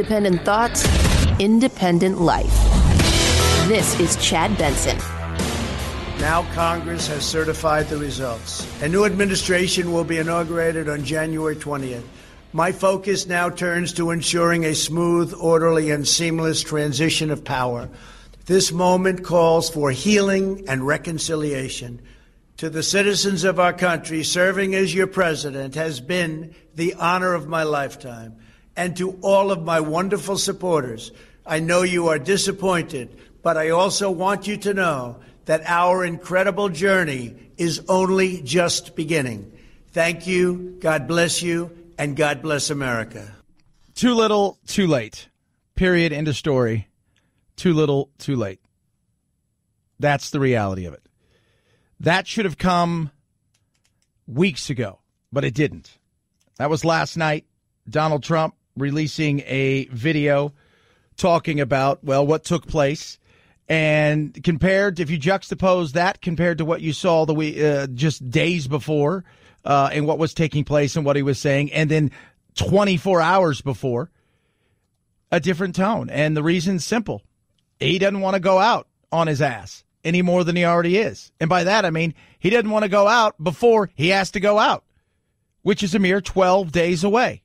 independent thoughts, independent life. This is Chad Benson. Now Congress has certified the results. A new administration will be inaugurated on January 20th. My focus now turns to ensuring a smooth, orderly, and seamless transition of power. This moment calls for healing and reconciliation. To the citizens of our country, serving as your president has been the honor of my lifetime. And to all of my wonderful supporters, I know you are disappointed, but I also want you to know that our incredible journey is only just beginning. Thank you, God bless you, and God bless America. Too little, too late. Period, end of story. Too little, too late. That's the reality of it. That should have come weeks ago, but it didn't. That was last night. Donald Trump releasing a video talking about, well, what took place. And compared, if you juxtapose that compared to what you saw just days before and what was taking place and what he was saying, and then 24 hours before, a different tone. And the reason's simple. He doesn't want to go out on his ass any more than he already is. And by that, I mean he doesn't want to go out before he has to go out, which is a mere 12 days away.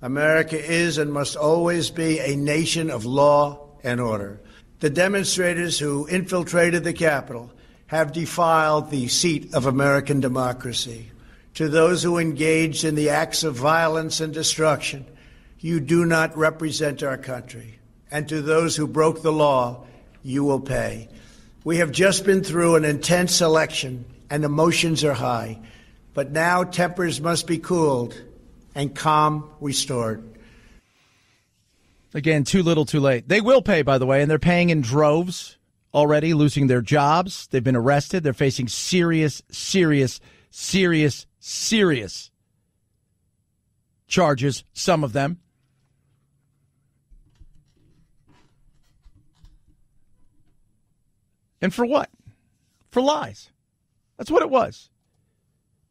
America is and must always be a nation of law and order. The demonstrators who infiltrated the Capitol have defiled the seat of American democracy. To those who engaged in the acts of violence and destruction, you do not represent our country. And to those who broke the law, you will pay. We have just been through an intense election, and emotions are high. But now tempers must be cooled and calm restored. Again, too little, too late. They will pay, by the way, and they're paying in droves already, losing their jobs. They've been arrested. They're facing serious charges, some of them. And for what? For lies. That's what it was.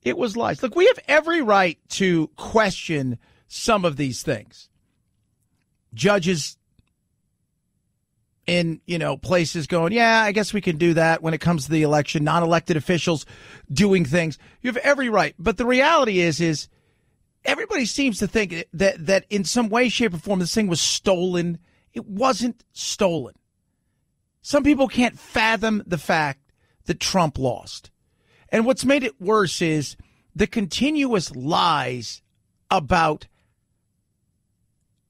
It was lies. Look, we have every right to question some of these things. Judges in, places going, yeah, I guess we can do that when it comes to the election, non-elected officials doing things. You have every right. But the reality is everybody seems to think that in some way, shape, or form, this thing was stolen. It wasn't stolen. Some people can't fathom the fact that Trump lost. And what's made it worse is the continuous lies about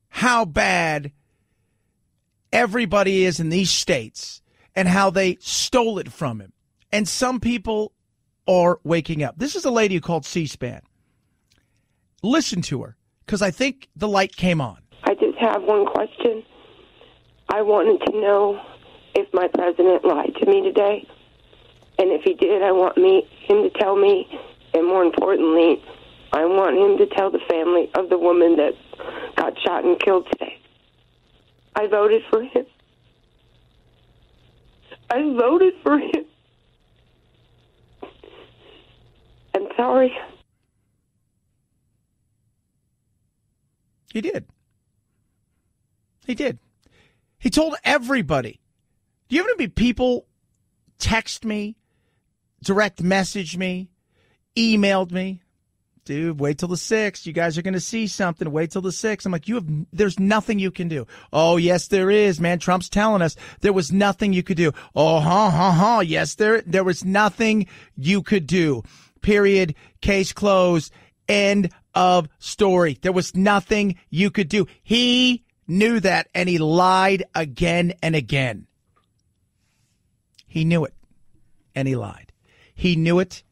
how bad everybody is in these states and how they stole it from him. And some people are waking up. This is a lady who called C-SPAN. Listen to her, because I think the light came on. I just have one question. I wanted to know if my president lied to me today. And if he did, I want him to tell me. And more importantly, I want him to tell the family of the woman that got shot and killed today. I voted for him. I voted for him. I'm sorry. He did. He did. He told everybody. Do you have any people text me, direct message me, emailed me? Dude, wait till the 6th. You guys are going to see something. Wait till the 6th. I'm like, there's nothing you can do. Oh, yes, there is, man. Trump's telling us there was nothing you could do. Oh, yes, there was nothing you could do. Period. Case closed. End of story. There was nothing you could do. He knew that, and he lied again and again. He knew it, and he lied. He knew it,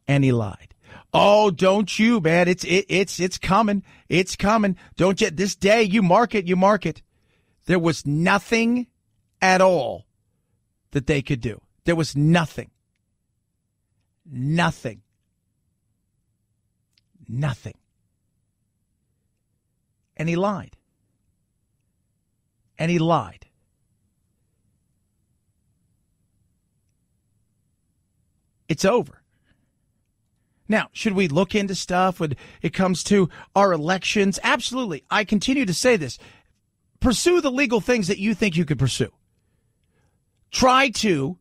and he lied. Oh, don't you, man. It's coming. It's coming. Don't you, this day, you mark it. There was nothing at all that they could do. There was nothing. Nothing. And he lied. And he lied. It's over. Now, should we look into stuff when it comes to our elections? Absolutely. I continue to say this. pursue the legal things that you think you could pursue. Try to,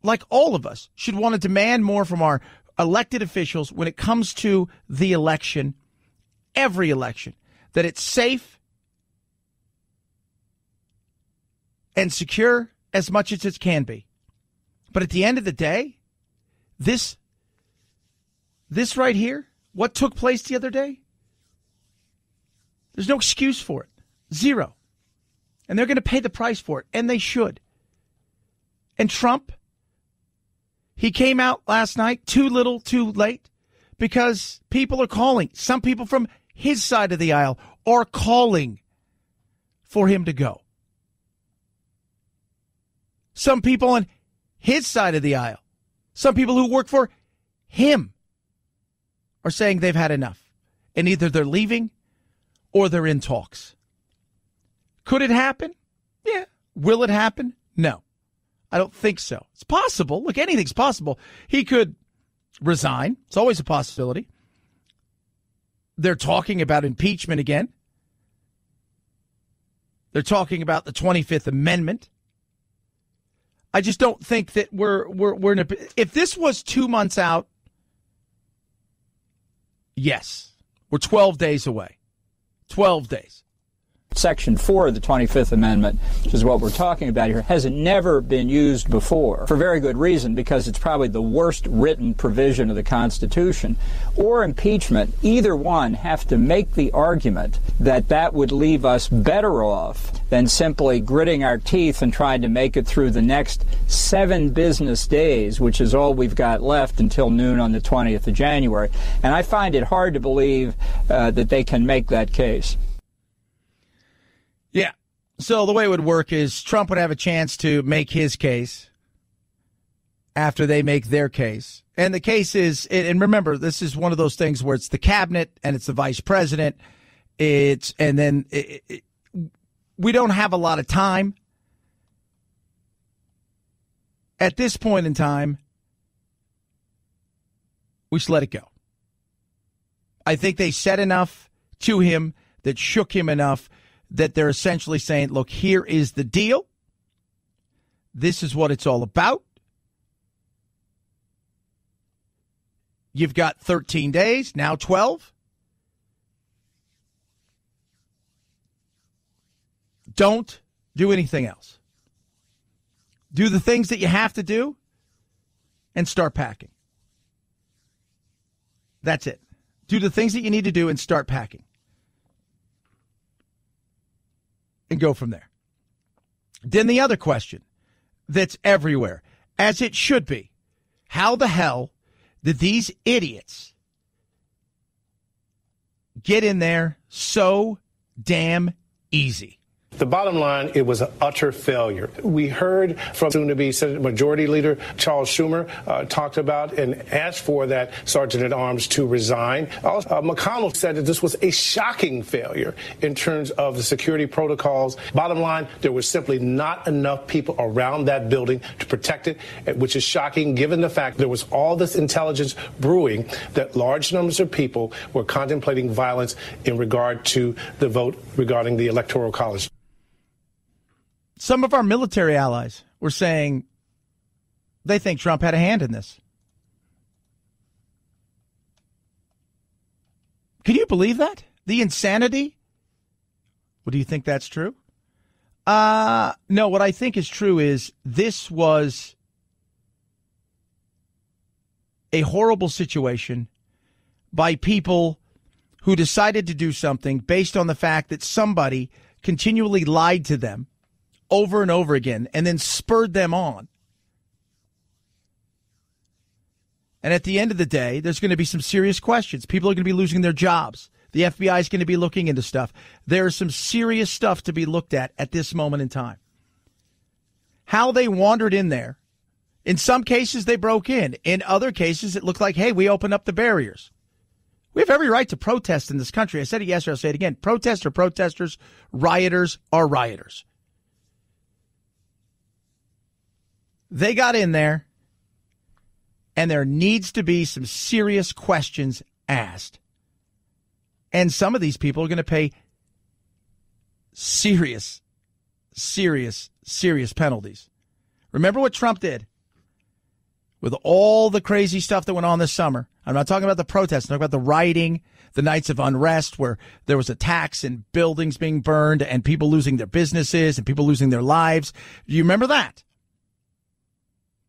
like all of us, should want to demand more from our elected officials when it comes to the election, every election, that it's safe and secure as much as it can be. But at the end of the day, this right here, what took place the other day, there's no excuse for it. Zero. And they're going to pay the price for it, and they should. And Trump, he came out last night too little, too late, because people are calling. Some people from his side of the aisle are calling for him to go. Some people on his side of the aisle, some people who work for him, are saying they've had enough. And either they're leaving or they're in talks. Could it happen? Yeah. Will it happen? No. I don't think so. It's possible. Look, anything's possible. He could resign. It's always a possibility. They're talking about impeachment again. They're talking about the 25th Amendment. I just don't think that we're in a... If this was 2 months out, yes. We're 12 days away. 12 days. Section 4 of the 25th Amendment, which is what we're talking about here, has never been used before, for very good reason, because it's probably the worst written provision of the Constitution. Or impeachment, either one have to make the argument that that would leave us better off than simply gritting our teeth and trying to make it through the next 7 business days, which is all we've got left until noon on the 20th of January. And I find it hard to believe that they can make that case. Yeah. So the way it would work is Trump would have a chance to make his case after they make their case. And the case is, and remember, this is one of those things where it's the cabinet and it's the vice president. We don't have a lot of time. At this point in time, we should let it go. I think they said enough to him that shook him enough that they're essentially saying, look, here is the deal. This is what it's all about. You've got 13 days, now 12. Don't do anything else. Do the things that you have to do and start packing. That's it. Do the things that you need to do and start packing. And go from there. Then the other question that's everywhere, as it should be, how the hell did these idiots get in there so damn easy? The bottom line, it was an utter failure. We heard from soon-to-be Senate Majority Leader Charles Schumer talked about and asked for that Sergeant-at-Arms to resign. McConnell said that this was a shocking failure in terms of the security protocols. Bottom line, there was simply not enough people around that building to protect it, which is shocking given the fact there was all this intelligence brewing that large numbers of people were contemplating violence in regard to the vote regarding the Electoral College. Some of our military allies were saying they think Trump had a hand in this. Can you believe that? The insanity? Well, do you think that's true? No, what I think is true is this was a horrible situation by people who decided to do something based on the fact that somebody continually lied to them over and over again, and then spurred them on. And at the end of the day, there's going to be some serious questions. People are going to be losing their jobs. The FBI is going to be looking into stuff. There is some serious stuff to be looked at this moment in time. How they wandered in there. In some cases, they broke in. In other cases, it looked like, hey, we opened up the barriers. We have every right to protest in this country. I said it yesterday, I'll say it again. Protests are protesters. Rioters are rioters. They got in there, and there needs to be some serious questions asked. And some of these people are going to pay serious penalties. Remember what Trump did with all the crazy stuff that went on this summer. I'm not talking about the protests. I'm talking about the rioting, the nights of unrest where there was attacks and buildings being burned and people losing their businesses and people losing their lives. Do you remember that?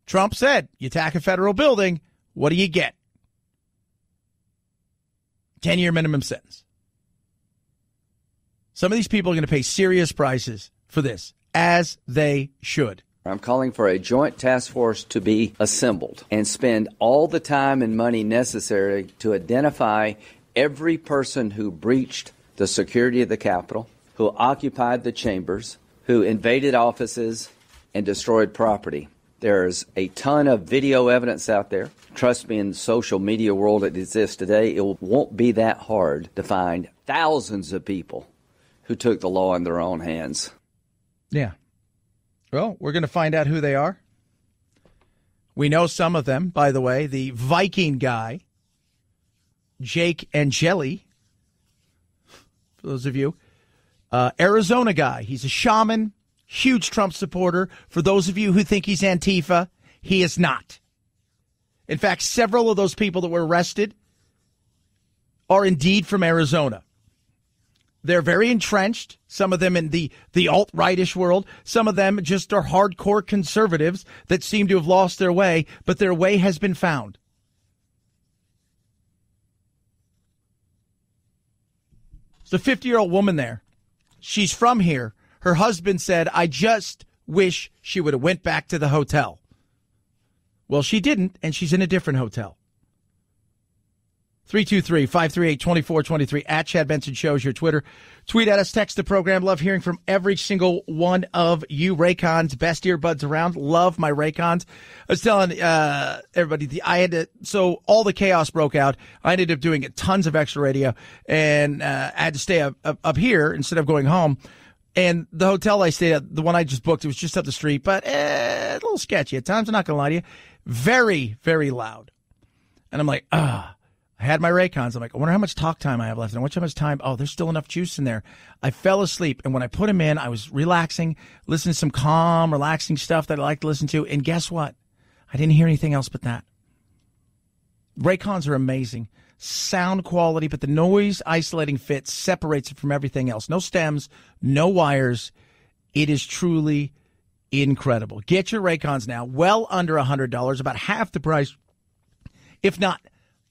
Trump said, you attack a federal building, what do you get? 10-year minimum sentence. Some of these people are going to pay serious prices for this, as they should. I'm calling for a joint task force to be assembled and spend all the time and money necessary to identify every person who breached the security of the Capitol, who occupied the chambers, who invaded offices and destroyed property. There's a ton of video evidence out there. Trust me, in the social media world that exists today, it won't be that hard to find thousands of people who took the law in their own hands. Yeah. Well, we're going to find out who they are. We know some of them, by the way. The Viking guy, Jake and Jelly, for those of you. Arizona guy. He's a shaman, huge Trump supporter. For those of you who think he's Antifa, he is not. In fact, several of those people that were arrested are indeed from Arizona. They're very entrenched, some of them in the alt-rightish world. Some of them just are hardcore conservatives that seem to have lost their way, but their way has been found. There's a 50-year-old woman there. She's from here. Her husband said, I just wish she would have went back to the hotel. Well, she didn't, and she's in a different hotel. 323-538-2423 at Chad Benson Show is your Twitter. Tweet at us, text the program. Love hearing from every single one of you. Raycons, best earbuds around. Love my Raycons. I was telling everybody, so all the chaos broke out. I ended up doing tons of extra radio, and I had to stay up here instead of going home. And the hotel I stayed at, the one I just booked, it was just up the street, but a little sketchy at times. I'm not going to lie to you. Very, very loud. And I'm like, I had my Raycons. I'm like, I wonder how much talk time I have left. And I wonder how much time. Oh, there's still enough juice in there. I fell asleep. And when I put them in, I was relaxing, listening to some calm, relaxing stuff that I like to listen to. And guess what? I didn't hear anything else but that. Raycons are amazing. Sound quality, but the noise isolating fit separates it from everything else. No stems, no wires. It is truly incredible. Get your Raycons now. Well under $100, about half the price, if not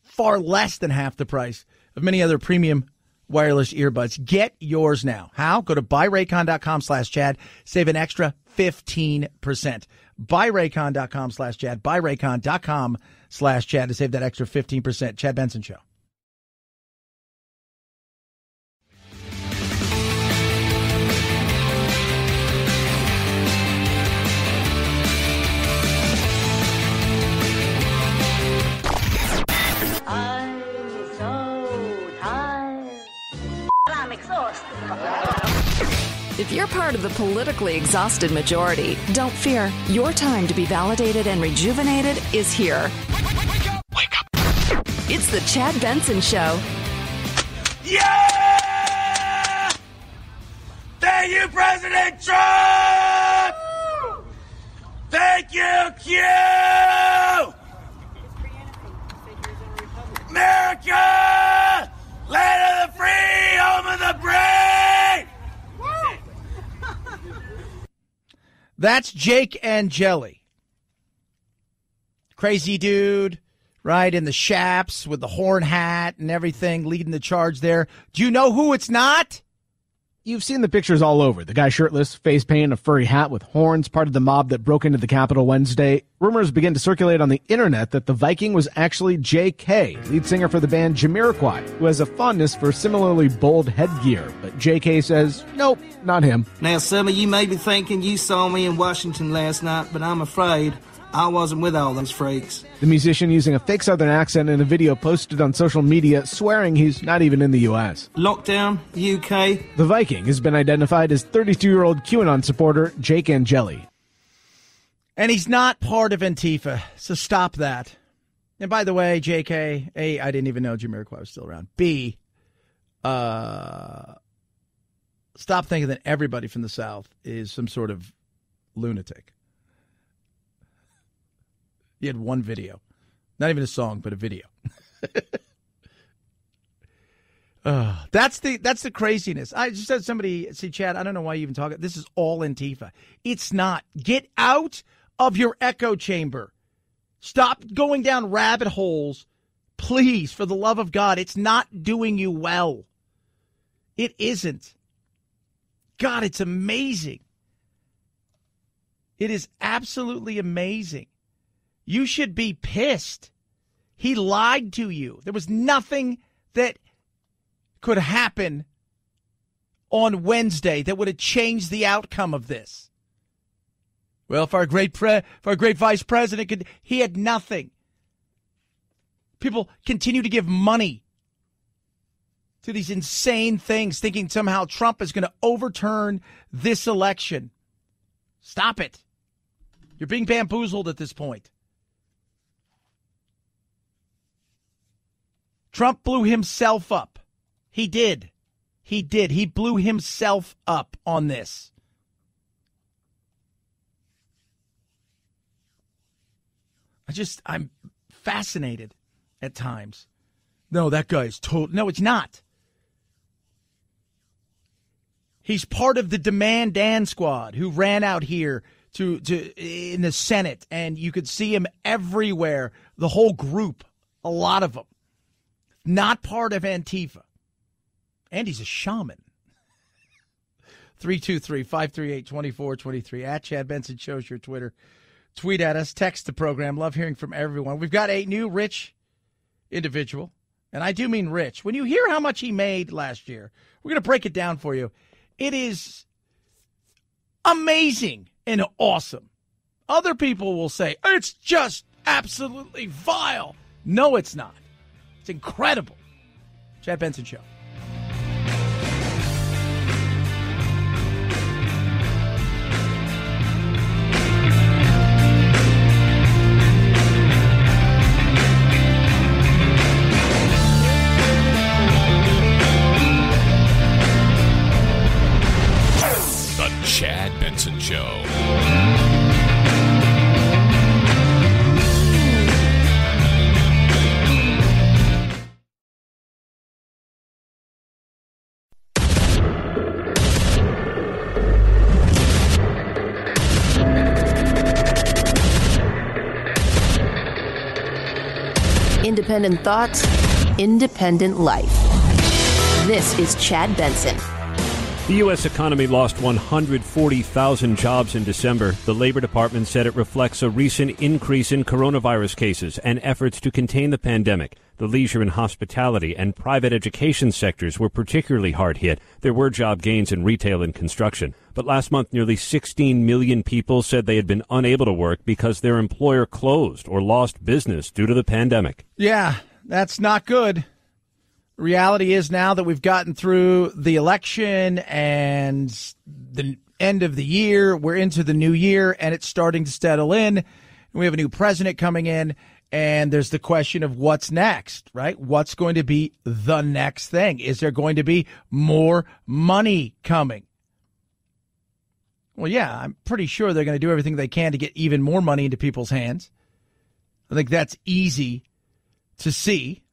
far less than half the price of many other premium wireless earbuds. Get yours now. How? Go to buyraycon.com/Chad. Save an extra 15%. Buyraycon.com/Chad. Buyraycon.com/Chad to save that extra 15%. Chad Benson Show. If you're part of the politically exhausted majority, don't fear. Your time to be validated and rejuvenated is here. Wake up. It's the Chad Benson Show. Yeah! Thank you, President Trump! Thank you, Q! America! Land of the free, home of the brave! That's Jake and Jelly. Crazy dude, right, in the chaps with the horn hat and everything, leading the charge there. Do you know who it's not? You've seen the pictures all over. The guy shirtless, face paint, a furry hat with horns, part of the mob that broke into the Capitol Wednesday. Rumors begin to circulate on the internet that the Viking was actually J.K., lead singer for the band Jamiroquai, who has a fondness for similarly bold headgear. But J.K. says, nope, not him. Now, some of you may be thinking you saw me in Washington last night, but I'm afraid I wasn't with all those freaks. The musician using a fake Southern accent in a video posted on social media, swearing he's not even in the U.S. Lockdown, UK. The Viking has been identified as 32-year-old QAnon supporter Jake and Jelly. And he's not part of Antifa, so stop that. And by the way, JK, A, I didn't even know Jamiroquai was still around. B, Stop thinking that everybody from the South is some sort of lunatic. He had one video. Not even a song, but a video. That's the craziness. I just had somebody say, Chad, I don't know why you even talk. This is all Antifa. It's not. Get out of your echo chamber. Stop going down rabbit holes. Please, for the love of God, it's not doing you well. It isn't. God, it's amazing. It is absolutely amazing. You should be pissed. He lied to you. There was nothing that could happen on Wednesday that would have changed the outcome of this. Well, if our great vice president he had nothing. People continue to give money to these insane things, thinking somehow Trump is going to overturn this election. Stop it. You're being bamboozled at this point. Trump blew himself up. He did. He did. He blew himself up on this. I'm fascinated at times. No, that guy's total. No, it's not. He's part of the Demand Dan squad who ran out here to in the Senate, and you could see him everywhere. The whole group, a lot of them, not part of Antifa. And he's a shaman. 323-538-2423 at Chad Benson Show's your Twitter. Tweet at us, text the program. Love hearing from everyone. We've got a new rich individual, and I do mean rich. When you hear how much he made last year, we're going to break it down for you. It is amazing and awesome. Other people will say, it's just absolutely vile. No, it's not. It's incredible. Chad Benson Show. Chad Benson Show. Independent thoughts, independent life. This is Chad Benson. The U.S. economy lost 140,000 jobs in December. The Labor Department said it reflects a recent increase in coronavirus cases and efforts to contain the pandemic. The leisure and hospitality and private education sectors were particularly hard hit. There were job gains in retail and construction. But last month, nearly 16 million people said they had been unable to work because their employer closed or lost business due to the pandemic. Yeah, that's not good. Reality is now that we've gotten through the election and the end of the year, we're into the new year and it's starting to settle in. We have a new president coming in and there's the question of what's next, right? What's going to be the next thing? Is there going to be more money coming? Well, yeah, I'm pretty sure they're going to do everything they can to get even more money into people's hands. I think that's easy to see.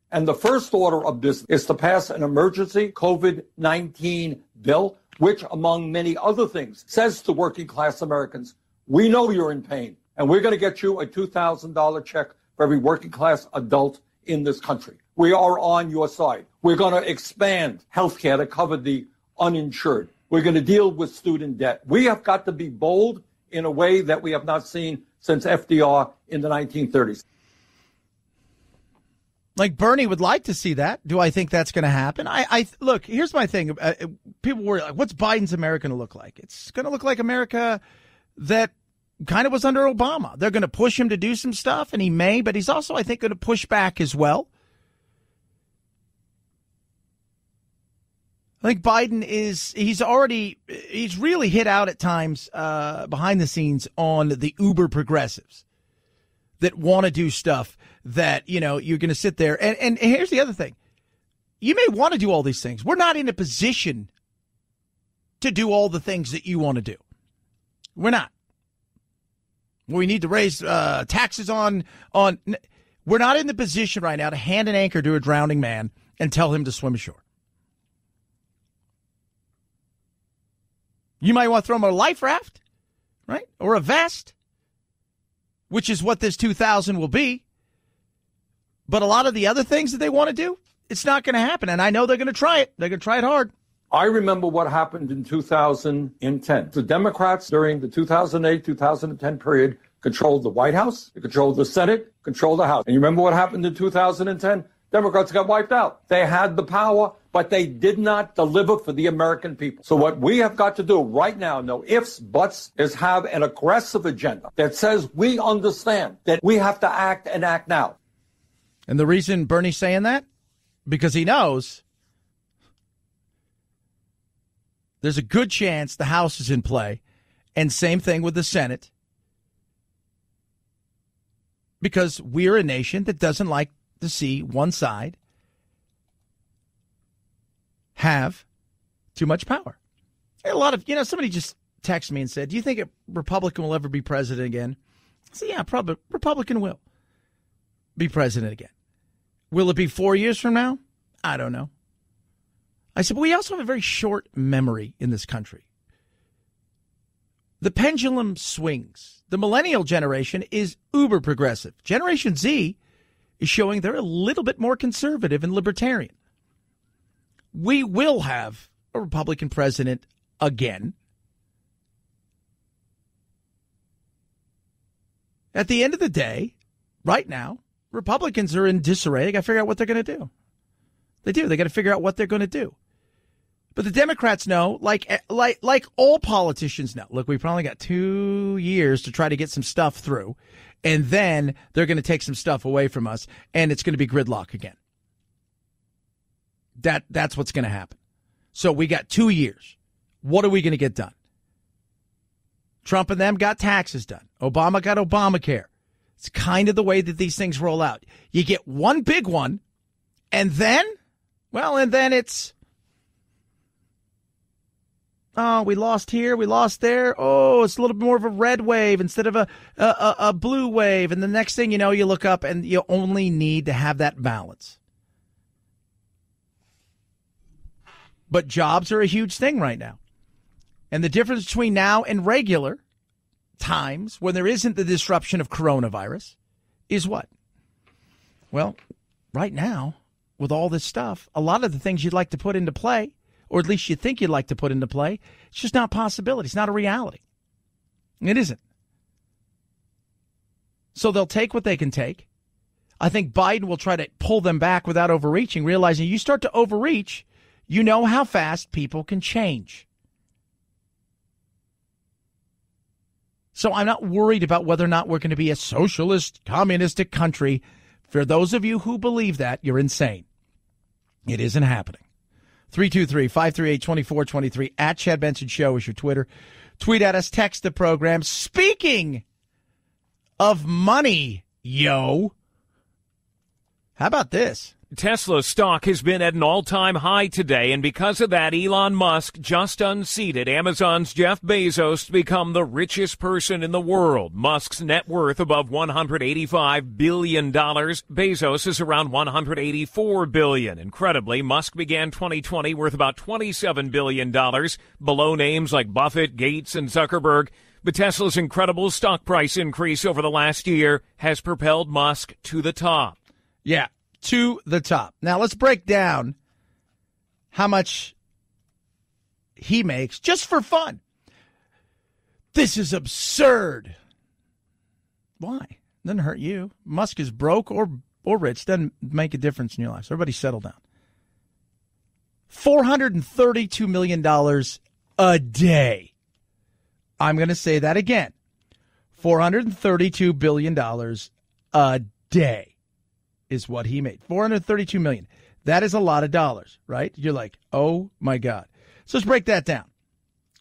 And the first order of business is to pass an emergency COVID-19 bill, which, among many other things, says to working class Americans, we know you're in pain, and we're going to get you a $2,000 check for every working class adult in this country. We are on your side. We're going to expand health care to cover the uninsured. We're going to deal with student debt. We have got to be bold in a way that we have not seen since FDR in the 1930s. Like Bernie would like to see that. Do I think that's going to happen? I look, here's my thing. People worry, like, what's Biden's America going to look like? It's going to look like America that kind of was under Obama. They're going to push him to do some stuff, and he may, but he's also, I think, going to push back as well. I think Biden he's really hit out at times behind the scenes on the uber progressives that want to do stuff that, you know, you're going to sit there. And here's the other thing. you may want to do all these things. We're not in a position to do all the things that you want to do. We're not. We need to raise taxes on. We're not in the position right now to hand an anchor to a drowning man and tell him to swim ashore. You might want to throw him a life raft, right? Or a vest, which is what this 2000 will be. But a lot of the other things that they want to do, it's not going to happen. And I know they're going to try it. They're going to try it hard. I remember what happened in 2010. The Democrats during the 2008-2010 period controlled the White House, they controlled the Senate, controlled the House. And you remember what happened in 2010? Democrats got wiped out. They had the power, but they did not deliver for the American people. So what we have got to do right now, no ifs, buts, is have an aggressive agenda that says we understand that we have to act and act now. And the reason Bernie's saying that? Because he knows there's a good chance the House is in play, and same thing with the Senate, because we're a nation that doesn't like to see one side have too much power. A lot of, somebody just texted me and said, do you think a Republican will ever be president again? I said, yeah, probably Republican will be president again. Will it be 4 years from now? I don't know. I said, but we also have a very short memory in this country. The pendulum swings. The millennial generation is uber progressive. Generation Z is showing they're a little bit more conservative and libertarian. We will have a Republican president again. At the end of the day, right now, Republicans are in disarray. They got to figure out what they're going to do. They do. They got to figure out what they're going to do. But the Democrats know, like all politicians know, look, we probably got 2 years to try to get some stuff through, and then they're going to take some stuff away from us, and it's going to be gridlock again. That's what's going to happen. So we got 2 years. What are we going to get done? Trump and them got taxes done. Obama got Obamacare. It's kind of the way that these things roll out. You get one big one, and then it's, oh, we lost here, we lost there. Oh, it's a little bit more of a red wave instead of a blue wave. And the next thing you know, you look up and you only need to have that balance. But jobs are a huge thing right now. And the difference between now and regular times when there isn't the disruption of coronavirus is what? Well, right now, with all this stuff, a lot of the things you'd like to put into play, or at least you think you'd like to put into play, it's just not a possibility. It's not a reality. It isn't. So they'll take what they can take. I think Biden will try to pull them back without overreaching, realizing you start to overreach, you know how fast people can change. So I'm not worried about whether or not we're going to be a socialist, communistic country. For those of you who believe that, you're insane. It isn't happening. 323-538-2423 at Chad Benson Show is your Twitter. Tweet at us, text the program. Speaking of money, yo, how about this? Tesla stock has been at an all-time high today, and because of that, Elon Musk just unseated Amazon's Jeff Bezos to become the richest person in the world. Musk's net worth above $185 billion. Bezos is around $184 billion. Incredibly, Musk began 2020 worth about $27 billion, below names like Buffett, Gates, and Zuckerberg. But Tesla's incredible stock price increase over the last year has propelled Musk to the top. Yeah. To the top. Now, let's break down how much he makes just for fun. This is absurd. Why? Doesn't hurt you. Musk is broke or rich. Doesn't make a difference in your life. So everybody settle down. $432 million a day. I'm going to say that again. $432 billion a day. Is what he made. $432 million. That is a lot of dollars, right? You're like, oh my God. So let's break that down.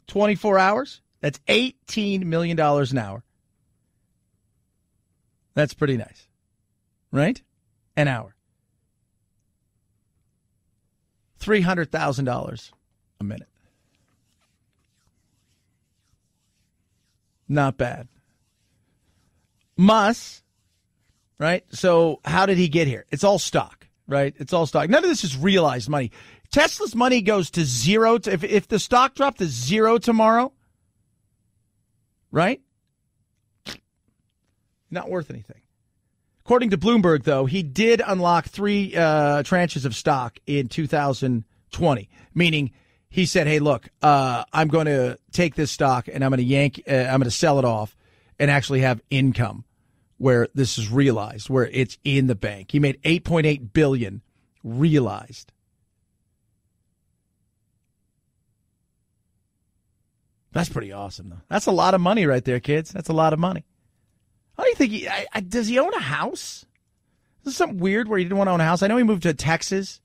24 hours, that's $18 million an hour. That's pretty nice, right? An hour. $300,000 a minute. Not bad. Musk, right? So how did he get here? It's all stock, right? It's all stock. None of this is realized money. Tesla's money goes to zero. If the stock dropped to zero tomorrow, right? Not worth anything. According to Bloomberg, though, he did unlock 3 tranches of stock in 2020, meaning he said, hey, look, I'm going to take this stock and I'm going to sell it off and actually have income where this is realized, where it's in the bank. He made $8.8 billion realized. That's pretty awesome, though. That's a lot of money right there, kids. That's a lot of money. How do you think does he own a house? Is this something weird where he didn't want to own a house? I know he moved to Texas.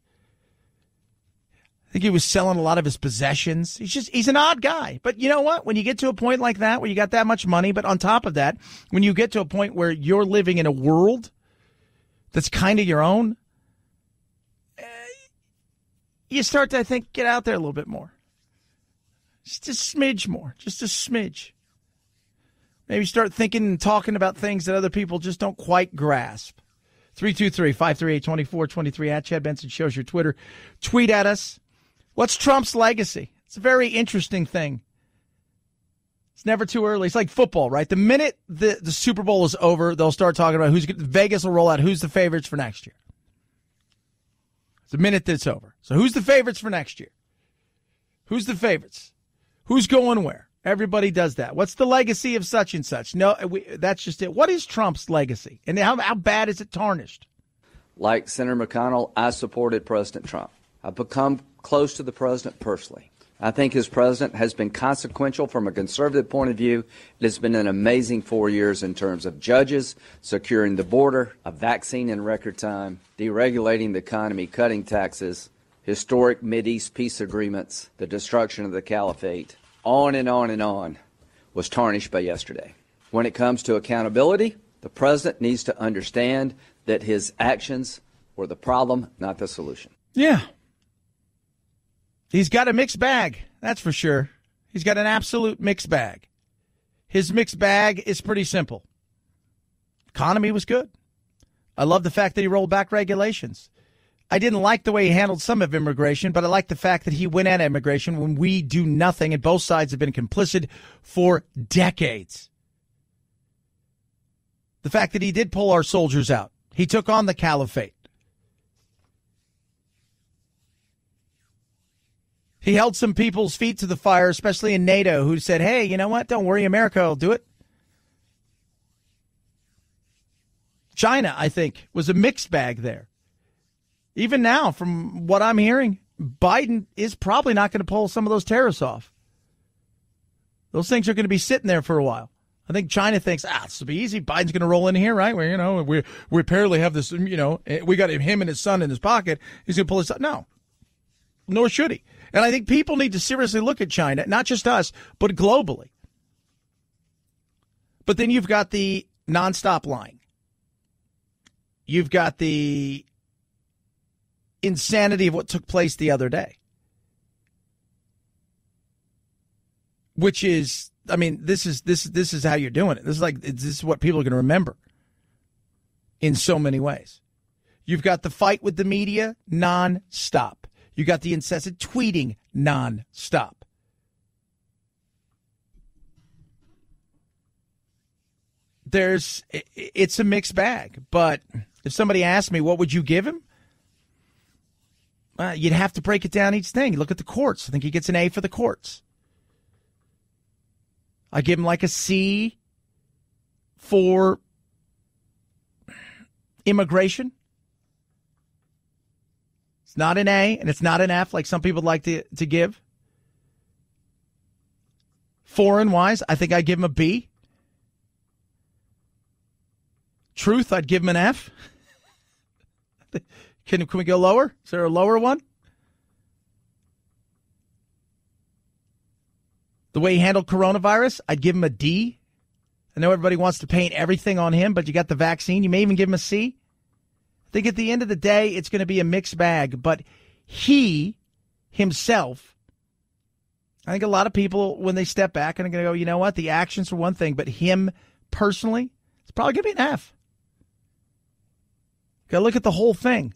I think he was selling a lot of his possessions. He's an odd guy. But you know what? When you get to a point like that, where you got that much money, but on top of that, when you get to a point where you're living in a world that's kind of your own, you start to, I think, get out there a little bit more. Just a smidge more. Just a smidge. Maybe start thinking and talking about things that other people just don't quite grasp. 323-538-2423 at Chad Benson shows your Twitter. Tweet at us. What's Trump's legacy? It's a very interesting thing. It's never too early. It's like football, right? The minute the Super Bowl is over, they'll start talking about Vegas will roll out who's the favorites for next year. It's the minute that it's over. So who's the favorites for next year? Who's the favorites? Who's going where? Everybody does that. What's the legacy of such and such? No, that's just it. What is Trump's legacy? And how bad is it tarnished? Like Senator McConnell, I supported President Trump. I've become close to the president personally. I think his president has been consequential from a conservative point of view. It has been an amazing 4 years in terms of judges, securing the border, a vaccine in record time, deregulating the economy, cutting taxes, historic Mideast peace agreements, the destruction of the caliphate. On and on and on, was tarnished by yesterday. When it comes to accountability, the president needs to understand that his actions were the problem, not the solution. Yeah. He's got a mixed bag, that's for sure. He's got an absolute mixed bag. His mixed bag is pretty simple. Economy was good. I love the fact that he rolled back regulations. I didn't like the way he handled some of immigration, but I like the fact that he went at immigration when we do nothing, and both sides have been complicit for decades. The fact that he did pull our soldiers out. He took on the caliphate. He held some people's feet to the fire, especially in NATO, who said, hey, you know what? Don't worry, America will do it. China, I think, was a mixed bag there. Even now, from what I'm hearing, Biden is probably not going to pull some of those tariffs off. Those things are going to be sitting there for a while. I think China thinks, this will be easy. Biden's going to roll in here, right? Where, we apparently have this, we got him and his son in his pocket. He's going to pull his son. No, nor should he. And I think people need to seriously look at China, not just us, but globally. But then you've got the nonstop lying. You've got the insanity of what took place the other day, which is, this is how you're doing it. This is what people are going to remember in so many ways. You've got the fight with the media nonstop. You got the incessant tweeting nonstop. It's a mixed bag, but if somebody asked me, what would you give him? You'd have to break it down each thing. Look at the courts. I think he gets an A for the courts. I give him like a C for immigration. It's not an A and it's not an F like some people like to give. Foreign-wise, I think I'd give him a B. Truth, I'd give him an F. Can we go lower? Is there a lower one? The way he handled coronavirus, I'd give him a D. I know everybody wants to paint everything on him, but you got the vaccine. You may even give him a C. I think at the end of the day, it's going to be a mixed bag. But he himself, I think a lot of people, when they step back, are going to go, you know what, the actions are one thing, but him personally, it's probably going to be an F. Got to look at the whole thing.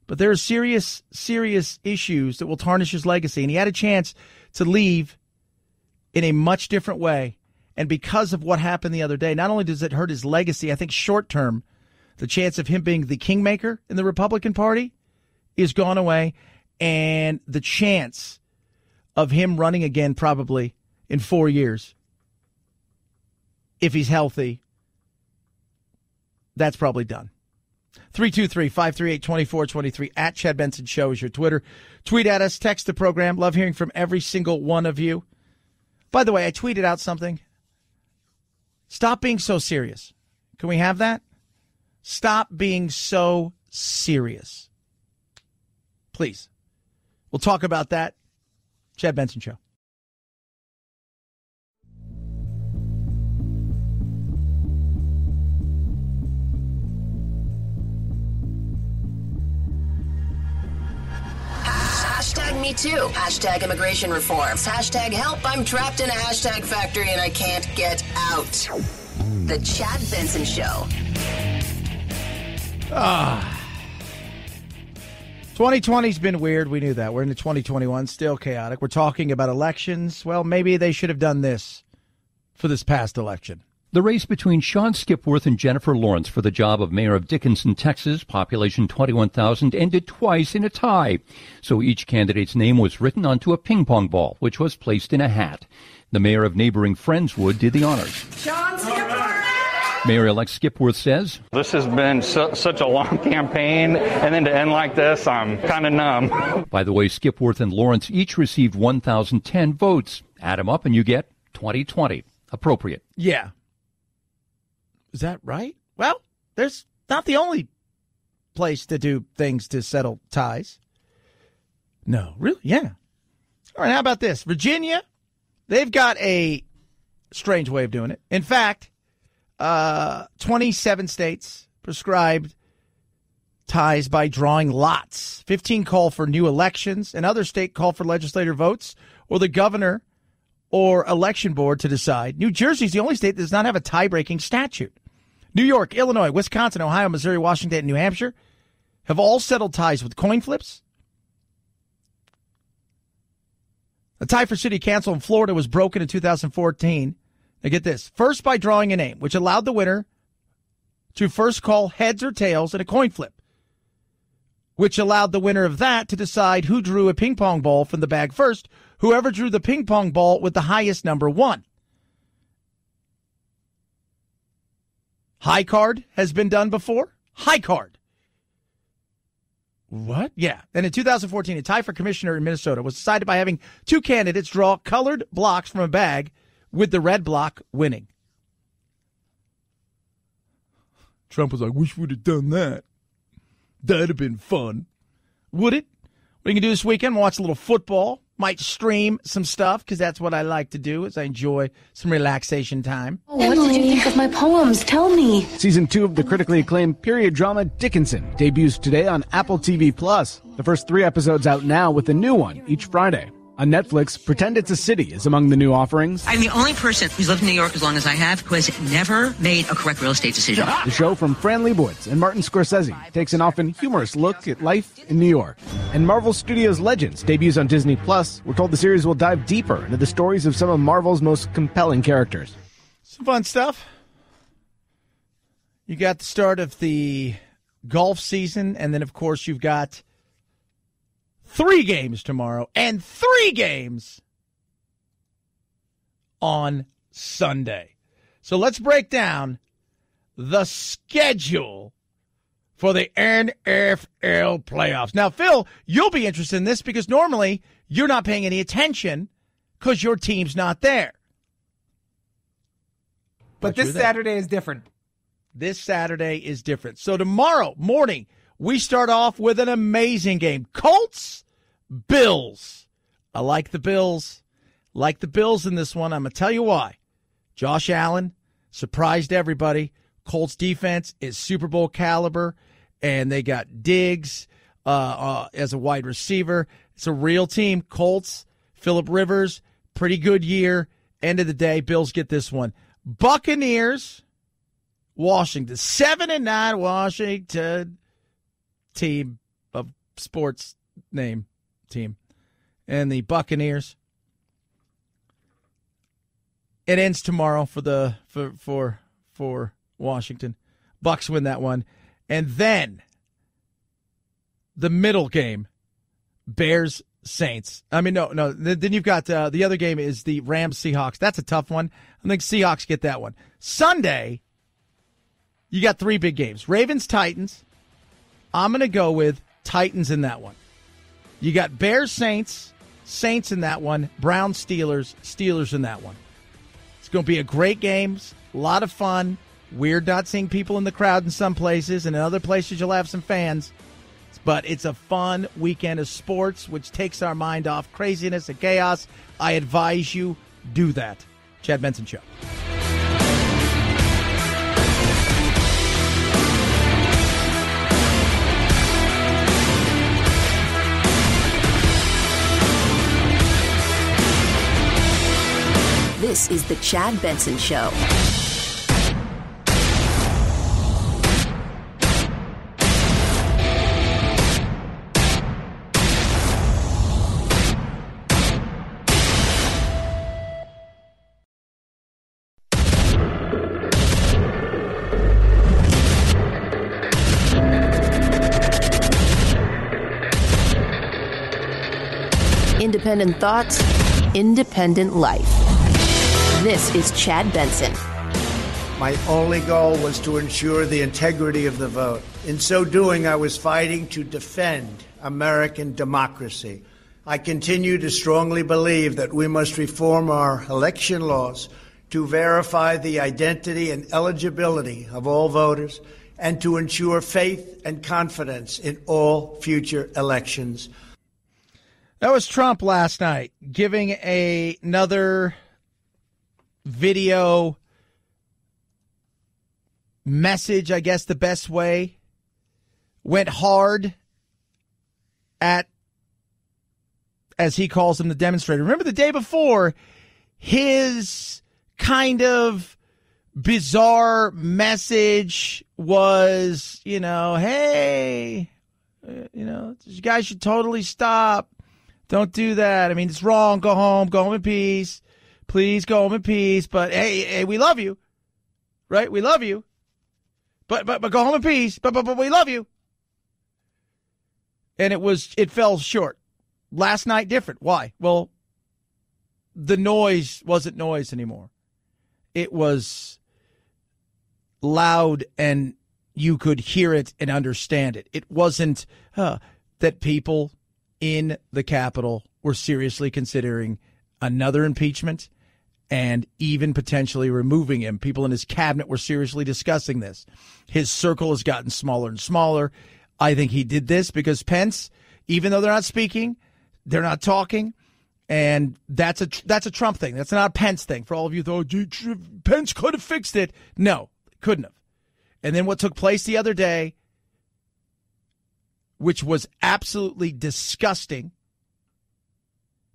But there are serious, serious issues that will tarnish his legacy. And he had a chance to leave in a much different way. And because of what happened the other day, not only does it hurt his legacy, I think short term, the chance of him being the kingmaker in the Republican Party is gone away. And the chance of him running again probably in 4 years, if he's healthy, that's probably done. 323-538-2423 at Chad Benson Show is your Twitter. Tweet at us, text the program. Love hearing from every single one of you. By the way, I tweeted out something. Stop being so serious. Can we have that? Stop being so serious. Please. We'll talk about that. Chad Benson Show. Hashtag me too. Hashtag immigration reforms. Hashtag help. I'm trapped in a hashtag factory and I can't get out. The Chad Benson Show. 2020's been weird. We knew that. We're into 2021. Still chaotic. We're talking about elections. Well, maybe they should have done this for this past election. The race between Sean Skipworth and Jennifer Lawrence for the job of mayor of Dickinson, Texas, population 21,000, ended twice in a tie. So each candidate's name was written onto a ping pong ball, which was placed in a hat. The mayor of neighboring Friendswood did the honors. Sean Skipworth! Mayor-elect Skipworth says, "This has been such a long campaign, and then to end like this, I'm kind of numb." By the way, Skipworth and Lawrence each received 1,010 votes. Add them up and you get 2020. Appropriate. Yeah. Is that right? Well, there's not the only place to do things to settle ties. No, really? Yeah. All right, how about this? Virginia, they've got a strange way of doing it. In fact, 27 states prescribed ties by drawing lots. 15 call for new elections. Another state call for legislative votes or the governor or election board to decide. New Jersey is the only state that does not have a tie-breaking statute. New York, Illinois, Wisconsin, Ohio, Missouri, Washington, and New Hampshire have all settled ties with coin flips. A tie for city council in Florida was broken in 2014. Now get this. First by drawing a name, which allowed the winner to first call heads or tails in a coin flip, which allowed the winner of that to decide who drew a ping pong ball from the bag first. Whoever drew the ping pong ball with the highest number won. High card has been done before. High card. What? Yeah. And in 2014, a tie for commissioner in Minnesota was decided by having two candidates draw colored blocks from a bag with the red block winning. Trump was like, wish we'd have done that. That'd have been fun. Would it? What are you going to do this weekend? Watch a little football. Might stream some stuff because that's what I like to do as I enjoy some relaxation time. Oh, what did you think of my poems? Tell me. Season 2 of the critically acclaimed period drama Dickinson debuts today on Apple TV+. The first 3 episodes out now with a new one each Friday. On Netflix, Pretend It's a City is among the new offerings. I'm the only person who's lived in New York as long as I have who has never made a correct real estate decision. The show from Fran Lebowitz and Martin Scorsese takes an often humorous look at life in New York. And Marvel Studios' Legends debuts on Disney+. We're told the series will dive deeper into the stories of some of Marvel's most compelling characters. Some fun stuff. You got the start of the golf season, and then, of course, you've got 3 games tomorrow and 3 games on Sunday. So let's break down the schedule for the NFL playoffs. Now, Phil, you'll be interested in this because normally you're not paying any attention because your team's not there. But this Saturday is different. This Saturday is different. So tomorrow morning, we start off with an amazing game. Colts, Bills. I like the Bills. Like the Bills in this one. I'm going to tell you why. Josh Allen surprised everybody. Colts defense is Super Bowl caliber, and they got Diggs as a wide receiver. It's a real team. Colts, Phillip Rivers, pretty good year. End of the day, Bills get this one. Buccaneers, Washington. 7-9 Washington team of sports name team. And the Buccaneers. It ends tomorrow for Washington. Bucks win that one. And then the middle game, Bears Saints. I mean, no. Then you've got the other game is the Rams Seahawks. That's a tough one. I think Seahawks get that one. Sunday, you got 3 big games. Ravens Titans. I'm going to go with Titans in that one. You got Bears Saints in that one. Browns Steelers in that one. It's going to be a great game. A lot of fun. Weird not seeing people in the crowd in some places, and in other places you'll have some fans. But it's a fun weekend of sports, which takes our mind off craziness and chaos. I advise you do that. Chad Benson Show. This is the Chad Benson Show. Independent thoughts, independent life. This is Chad Benson. My only goal was to ensure the integrity of the vote. In so doing, I was fighting to defend American democracy. I continue to strongly believe that we must reform our election laws to verify the identity and eligibility of all voters and to ensure faith and confidence in all future elections. That was Trump last night giving another video message, I guess the best way. Went hard at, as he calls them, the demonstrator. Remember the day before, his kind of bizarre message was, hey, you guys should totally stop. Don't do that. I mean, it's wrong. Go home in peace. Please go home in peace. But hey, we love you. Right? We love you. But go home in peace. But we love you. And it fell short. Last night different. Why? Well, the noise wasn't noise anymore. It was loud and you could hear it and understand it. It wasn't that people in the Capitol were seriously considering another impeachment and even potentially removing him. People in his cabinet were seriously discussing this. His circle has gotten smaller and smaller. I think he did this because Pence, even though they're not speaking, they're not talking, and that's a Trump thing. That's not a Pence thing. For all of you, though, Pence could have fixed it. No, couldn't have. And then what took place the other day, which was absolutely disgusting.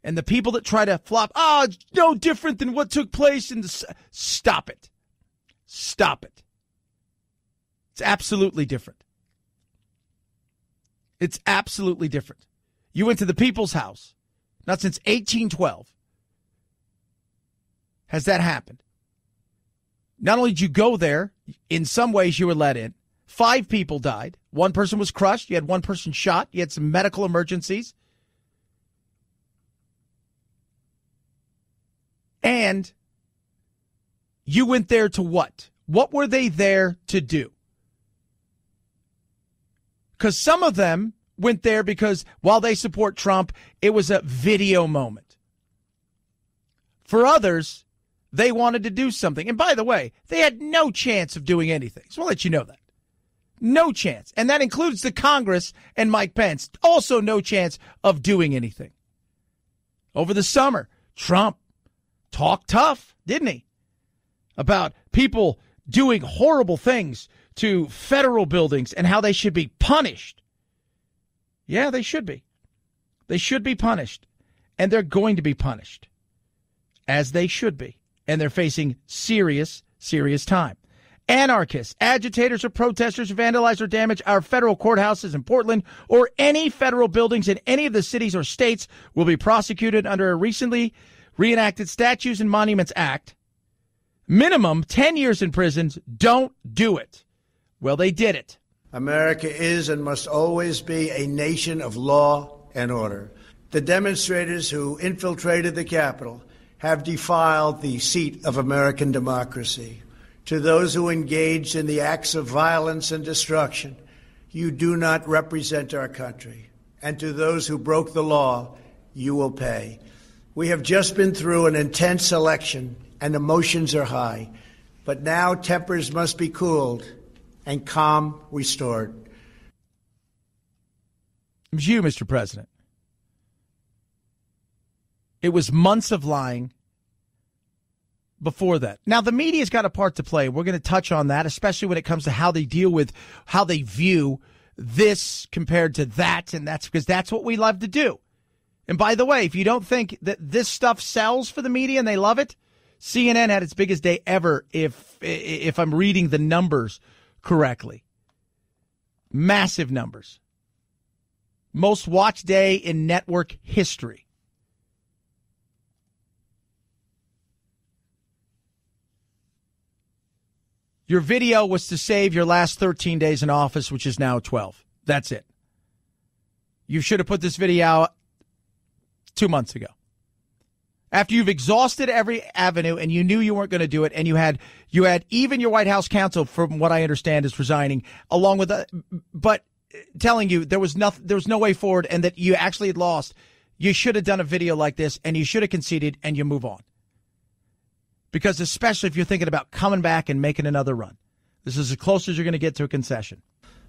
And the people that try to flop, it's no different than what took place in the... Stop it. Stop it. It's absolutely different. It's absolutely different. You went to the people's house. Not since 1812 has that happened. Not only did you go there, in some ways you were let in. 5 people died. 1 person was crushed. You had 1 person shot. You had some medical emergencies. And you went there to what? What were they there to do? Because some of them went there because while they support Trump, it was a video moment. For others, they wanted to do something. And by the way, they had no chance of doing anything. So I'll let you know that. No chance. And that includes the Congress and Mike Pence. Also no chance of doing anything. Over the summer, Trump talked tough, didn't he? About people doing horrible things to federal buildings and how they should be punished. Yeah, they should be. They should be punished, and they're going to be punished, as they should be, and they're facing serious, serious time. Anarchists, agitators, or protesters who vandalize or damage our federal courthouses in Portland or any federal buildings in any of the cities or states will be prosecuted under a recently reenacted Statues and Monuments Act. Minimum 10 years in prison. Don't do it. Well, they did it. America is and must always be a nation of law and order. The demonstrators who infiltrated the Capitol have defiled the seat of American democracy. To those who engaged in the acts of violence and destruction, you do not represent our country. And to those who broke the law, you will pay. We have just been through an intense election, and emotions are high. But now tempers must be cooled and calm restored. It was you, Mr. President. It was months of lying before that. Now, the media's got a part to play. We're going to touch on that, especially when it comes to how they deal with, how they view this compared to that, and that's because that's what we love to do. And by the way, if you don't think that this stuff sells for the media and they love it, CNN had its biggest day ever, if I'm reading the numbers correctly. Massive numbers. Most watched day in network history. Your video was to save your last 13 days in office, which is now 12. That's it. You should have put this video out 2 months ago. After you've exhausted every avenue and you knew you weren't going to do it, and you had even your White House counsel, from what I understand, is resigning, along with but telling you there was no way forward and that you actually had lost. You should have done a video like this, and you should have conceded, and you move on. Because especially if you're thinking about coming back and making another run, this is as close as you're going to get to a concession.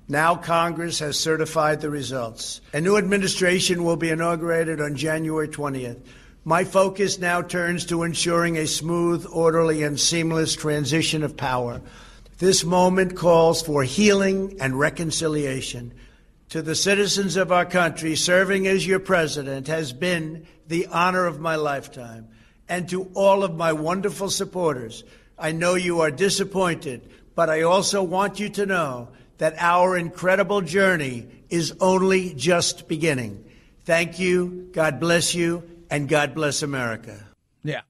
Now Congress has certified the results. A new administration will be inaugurated on January 20th. My focus now turns to ensuring a smooth, orderly, and seamless transition of power. This moment calls for healing and reconciliation. To the citizens of our country, serving as your president has been the honor of my lifetime. And to all of my wonderful supporters, I know you are disappointed, but I also want you to know that our incredible journey is only just beginning. Thank you, God bless you, and God bless America. Yeah.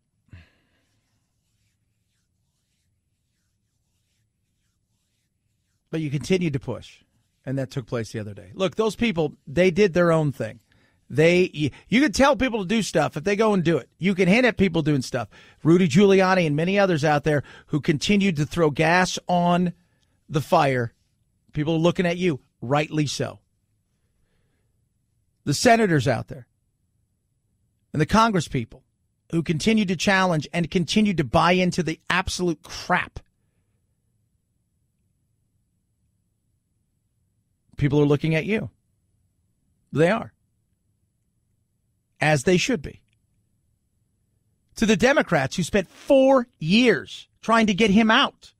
But you continued to push, and that took place the other day. Look, those people, they did their own thing. You can tell people to do stuff if they go and do it. You can hint at people doing stuff. Rudy Giuliani and many others out there who continued to throw gas on the fire. People are looking at you, rightly so. The senators out there and the Congress people who continued to challenge and continued to buy into the absolute crap. People are looking at you. They are. As they should be. To the Democrats who spent 4 years trying to get him out.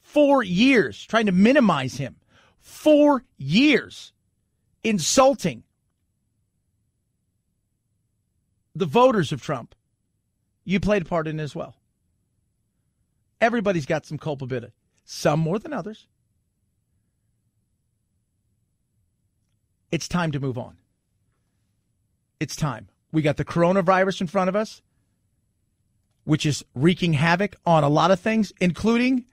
4 years trying to minimize him. 4 years insulting the voters of Trump. You played a part in it as well. Everybody's got some culpability. Some more than others. It's time to move on. It's time. We got the coronavirus in front of us, which is wreaking havoc on a lot of things, including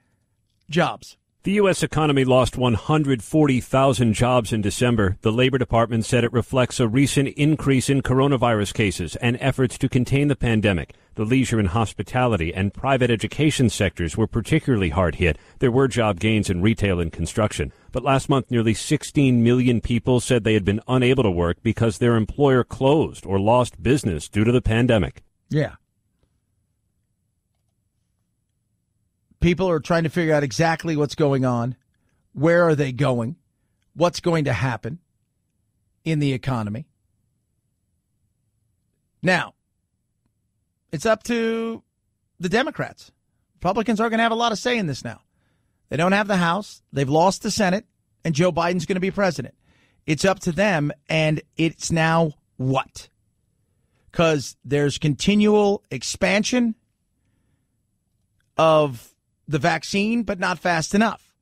jobs. The U.S. economy lost 140,000 jobs in December. The Labor Department said it reflects a recent increase in coronavirus cases and efforts to contain the pandemic. The leisure and hospitality and private education sectors were particularly hard hit. There were job gains in retail and construction. But last month, nearly 16 million people said they had been unable to work because their employer closed or lost business due to the pandemic. Yeah. People are trying to figure out exactly what's going on. Where are they going? What's going to happen in the economy? Now, it's up to the Democrats. Republicans are going to have a lot of say in this now. They don't have the House. They've lost the Senate, and Joe Biden's going to be president. It's up to them, and it's now what? Because there's continual expansion of the vaccine, but not fast enough.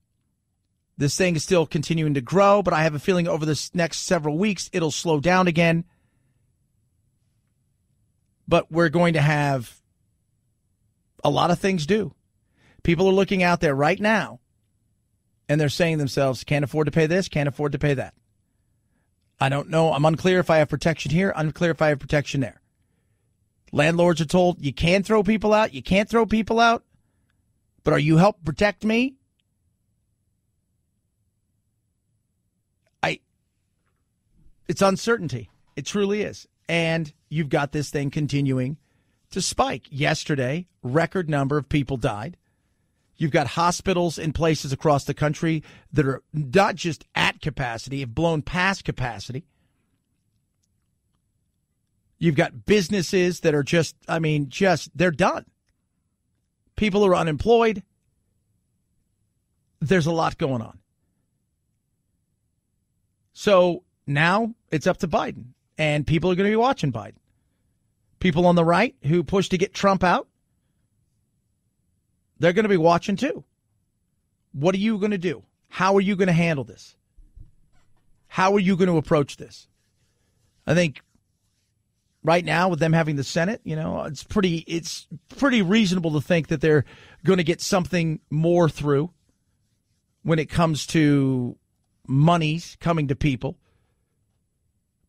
This thing is still continuing to grow, but I have a feeling over this next several weeks, it'll slow down again. But we're going to have a lot of things due. People are looking out there right now, and they're saying to themselves, can't afford to pay this, can't afford to pay that. I don't know. I'm unclear if I have protection here, unclear if I have protection there. Landlords are told you can throw people out, you can't throw people out, but are you helping protect me? It's uncertainty. It truly is. And you've got this thing continuing to spike. Yesterday, record number of people died. You've got hospitals in places across the country that are not just at capacity, have blown past capacity. You've got businesses that are they're done. People are unemployed. There's a lot going on. So now it's up to Biden, and people are going to be watching Biden. People on the right who push to get Trump out, they're going to be watching too. What are you going to do? How are you going to handle this? How are you going to approach this? I think right now with them having the Senate, it's pretty reasonable to think that they're going to get something more through when it comes to monies coming to people.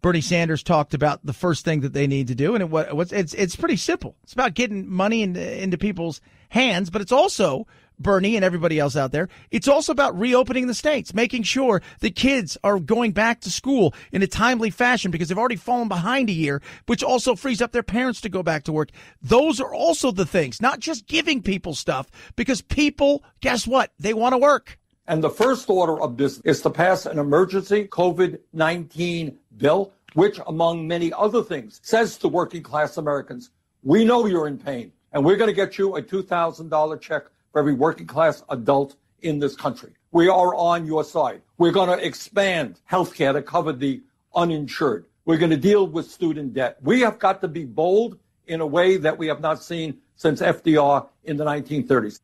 Bernie Sanders talked about the first thing that they need to do, and it's pretty simple. It's about getting money into people's hands, but it's also, Bernie and everybody else out there, it's also about reopening the states, making sure the kids are going back to school in a timely fashion because they've already fallen behind a year, which also frees up their parents to go back to work. Those are also the things, not just giving people stuff, because people, guess what? They want to work. And the first order of business is to pass an emergency COVID-19 bill, which, among many other things, says to working class Americans, we know you're in pain, and we're going to get you a $2,000 check for every working class adult in this country. We are on your side. We're going to expand health care to cover the uninsured. We're going to deal with student debt. We have got to be bold in a way that we have not seen since FDR in the 1930s.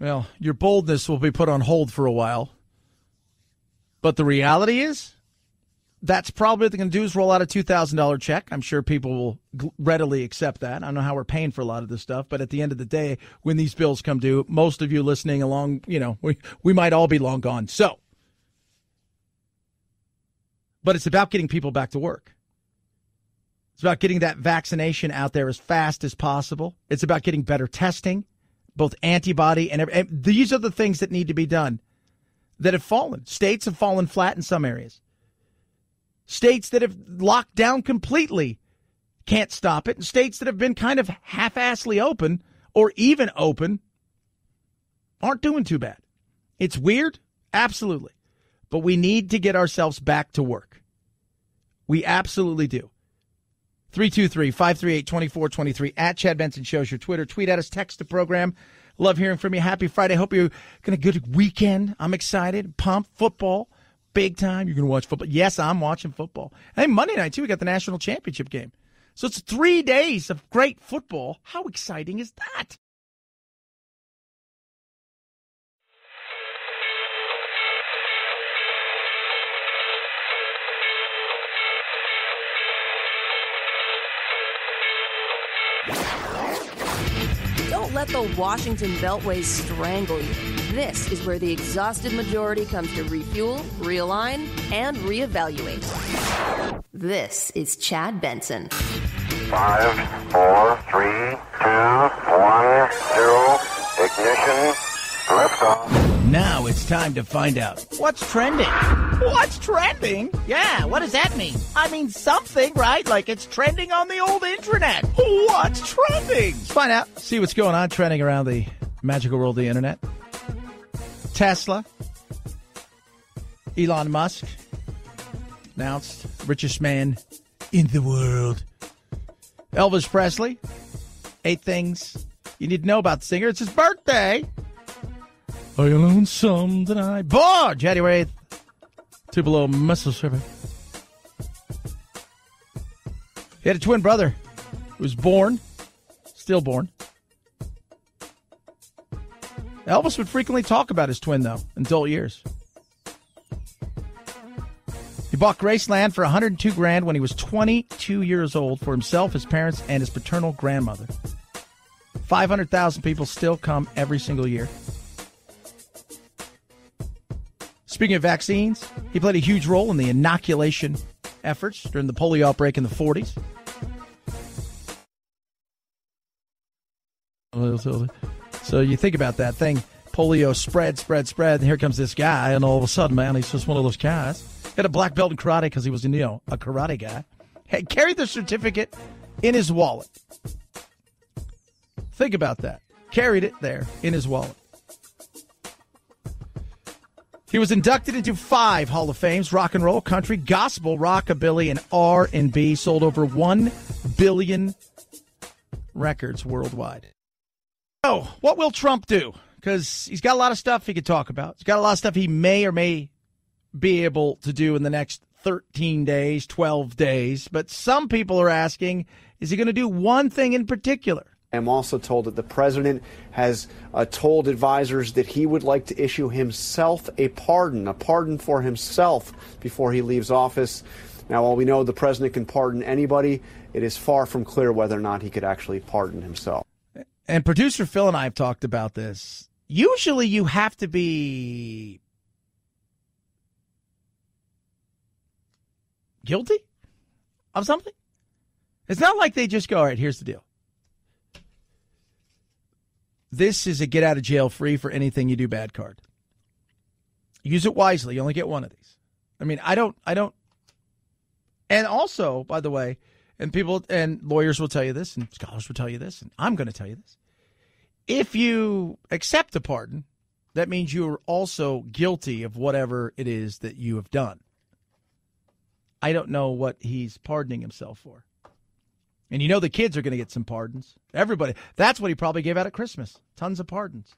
Well, your boldness will be put on hold for a while. But the reality is, that's probably what they're going to do is roll out a $2,000 check. I'm sure people will readily accept that. I don't know how we're paying for a lot of this stuff, but at the end of the day, when these bills come due, most of you listening along, we might all be long gone. So, but it's about getting people back to work. It's about getting that vaccination out there as fast as possible. It's about getting better testing, both antibody and these are the things that need to be done that have fallen. States have fallen flat in some areas. States that have locked down completely can't stop it. And states that have been kind of half-assly open or even open aren't doing too bad. It's weird, absolutely. But we need to get ourselves back to work. We absolutely do. 323-538-2423 at Chad Benson Show's your Twitter. Tweet at us, text the program. Love hearing from you. Happy Friday. Hope you're going to get a good weekend. I'm excited. Pumped. Football. Big time. You're going to watch football. Yes, I'm watching football. Hey, Monday night, too, we got the national championship game. So it's 3 days of great football. How exciting is that? Don't let the Washington Beltway strangle you. This is where the exhausted majority comes to refuel, realign, and reevaluate. This is Chad Benson. 5, 4, 3, 2, 1, 0, ignition, liftoff. Now it's time to find out what's trending. What's trending? Yeah, what does that mean? I mean something, right? Like it's trending on the old internet. What's trending? Let's find out. See what's going on trending around the magical world of the internet. Tesla. Elon Musk announced richest man in the world. Elvis Presley. 8 things you need to know about the singer. It's his birthday. Are you lonesome tonight? Born January 8th, Tupelo, Mississippi. He had a twin brother who was born, stillborn. Elvis would frequently talk about his twin, though, in adult years. He bought Graceland for $102,000 when he was 22 years old for himself, his parents, and his paternal grandmother. 500,000 people still come every single year. Speaking of vaccines, he played a huge role in the inoculation efforts during the polio outbreak in the 40s. So you think about that thing, polio spread, and here comes this guy, and all of a sudden, man, he's just one of those guys. He had a black belt in karate because he was, a karate guy. He carried the certificate in his wallet. Think about that. Carried it there in his wallet. He was inducted into 5 Hall of Fames: rock and roll, country, gospel, rockabilly, and R&B. Sold over 1 billion records worldwide. Oh, what will Trump do? Because he's got a lot of stuff he could talk about. He's got a lot of stuff he may or may be able to do in the next 13 days, 12 days. But some people are asking, is he going to do one thing in particular? I'm also told that the president has told advisors that he would like to issue himself a pardon for himself before he leaves office. Now, while we know the president can pardon anybody, it is far from clear whether or not he could actually pardon himself. And producer Phil and I have talked about this. Usually you have to be guilty of something. It's not like they just go, all right, here's the deal. This is a get out of jail free for anything you do bad card. Use it wisely. You only get one of these. I mean, I don't. And also, by the way, and people and lawyers will tell you this, and scholars will tell you this, and I'm going to tell you this. If you accept a pardon, that means you are also guilty of whatever it is that you have done. I don't know what he's pardoning himself for. And the kids are going to get some pardons. Everybody. That's what he probably gave out at Christmas. Tons of pardons.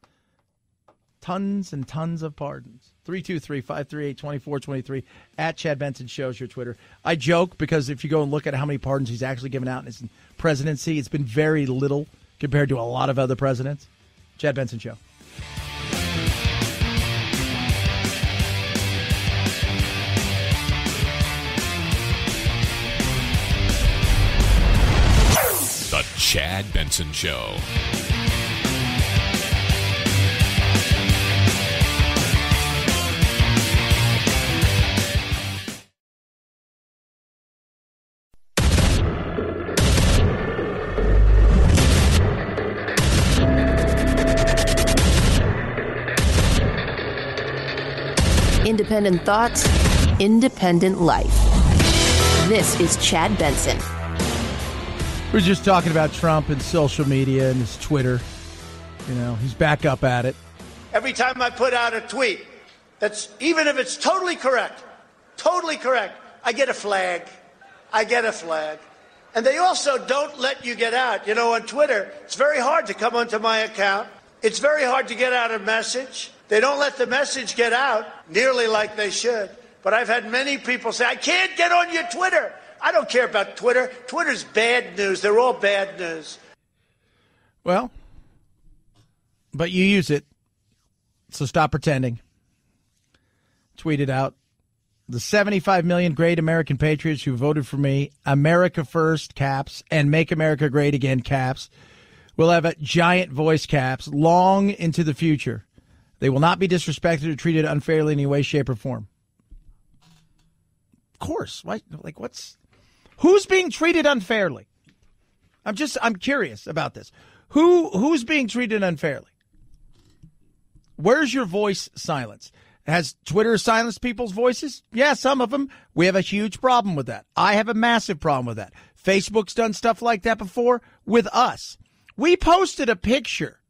Tons and tons of pardons. 323-538-2423 at Chad Benson Show's your Twitter. I joke because if you go and look at how many pardons he's actually given out in his presidency, it's been very little compared to a lot of other presidents. Chad Benson Show. The Chad Benson Show. Independent thoughts, independent life. This is Chad Benson. We're just talking about Trump and social media and his Twitter. He's back up at it. Every time I put out a tweet, that's even if it's totally correct, I get a flag. And they also don't let you get out. On Twitter, it's very hard to come onto my account. It's very hard to get out a message. They don't let the message get out nearly like they should. But I've had many people say, I can't get on your Twitter. I don't care about Twitter. Twitter's bad news. They're all bad news. Well, but you use it, so stop pretending. Tweet it out. The 75 million great American patriots who voted for me, America First caps, and Make America Great Again caps, will have a giant voice caps long into the future. They will not be disrespected or treated unfairly in any way, shape, or form. Of course. Why? Who's being treated unfairly? I'm curious about this. Who's being treated unfairly? Where's your voice silenced? Has Twitter silenced people's voices? Yeah, some of them. We have a huge problem with that. I have a massive problem with that. Facebook's done stuff like that before with us. We posted a picture.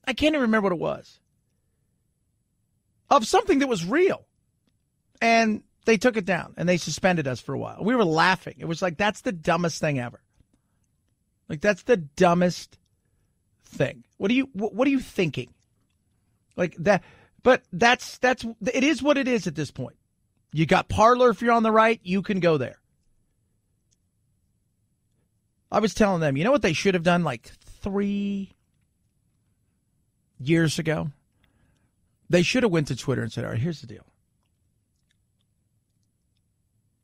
I can't even remember what it was. Of something that was real. And they took it down and they suspended us for a while. We were laughing. It was like, that's the dumbest thing ever. Like, that's the dumbest thing. What are you thinking? Like that, but it is what it is at this point. You got Parler if you're on the right, you can go there. I was telling them, you know what they should have done like 3 years ago? They should have went to Twitter and said, all right, here's the deal.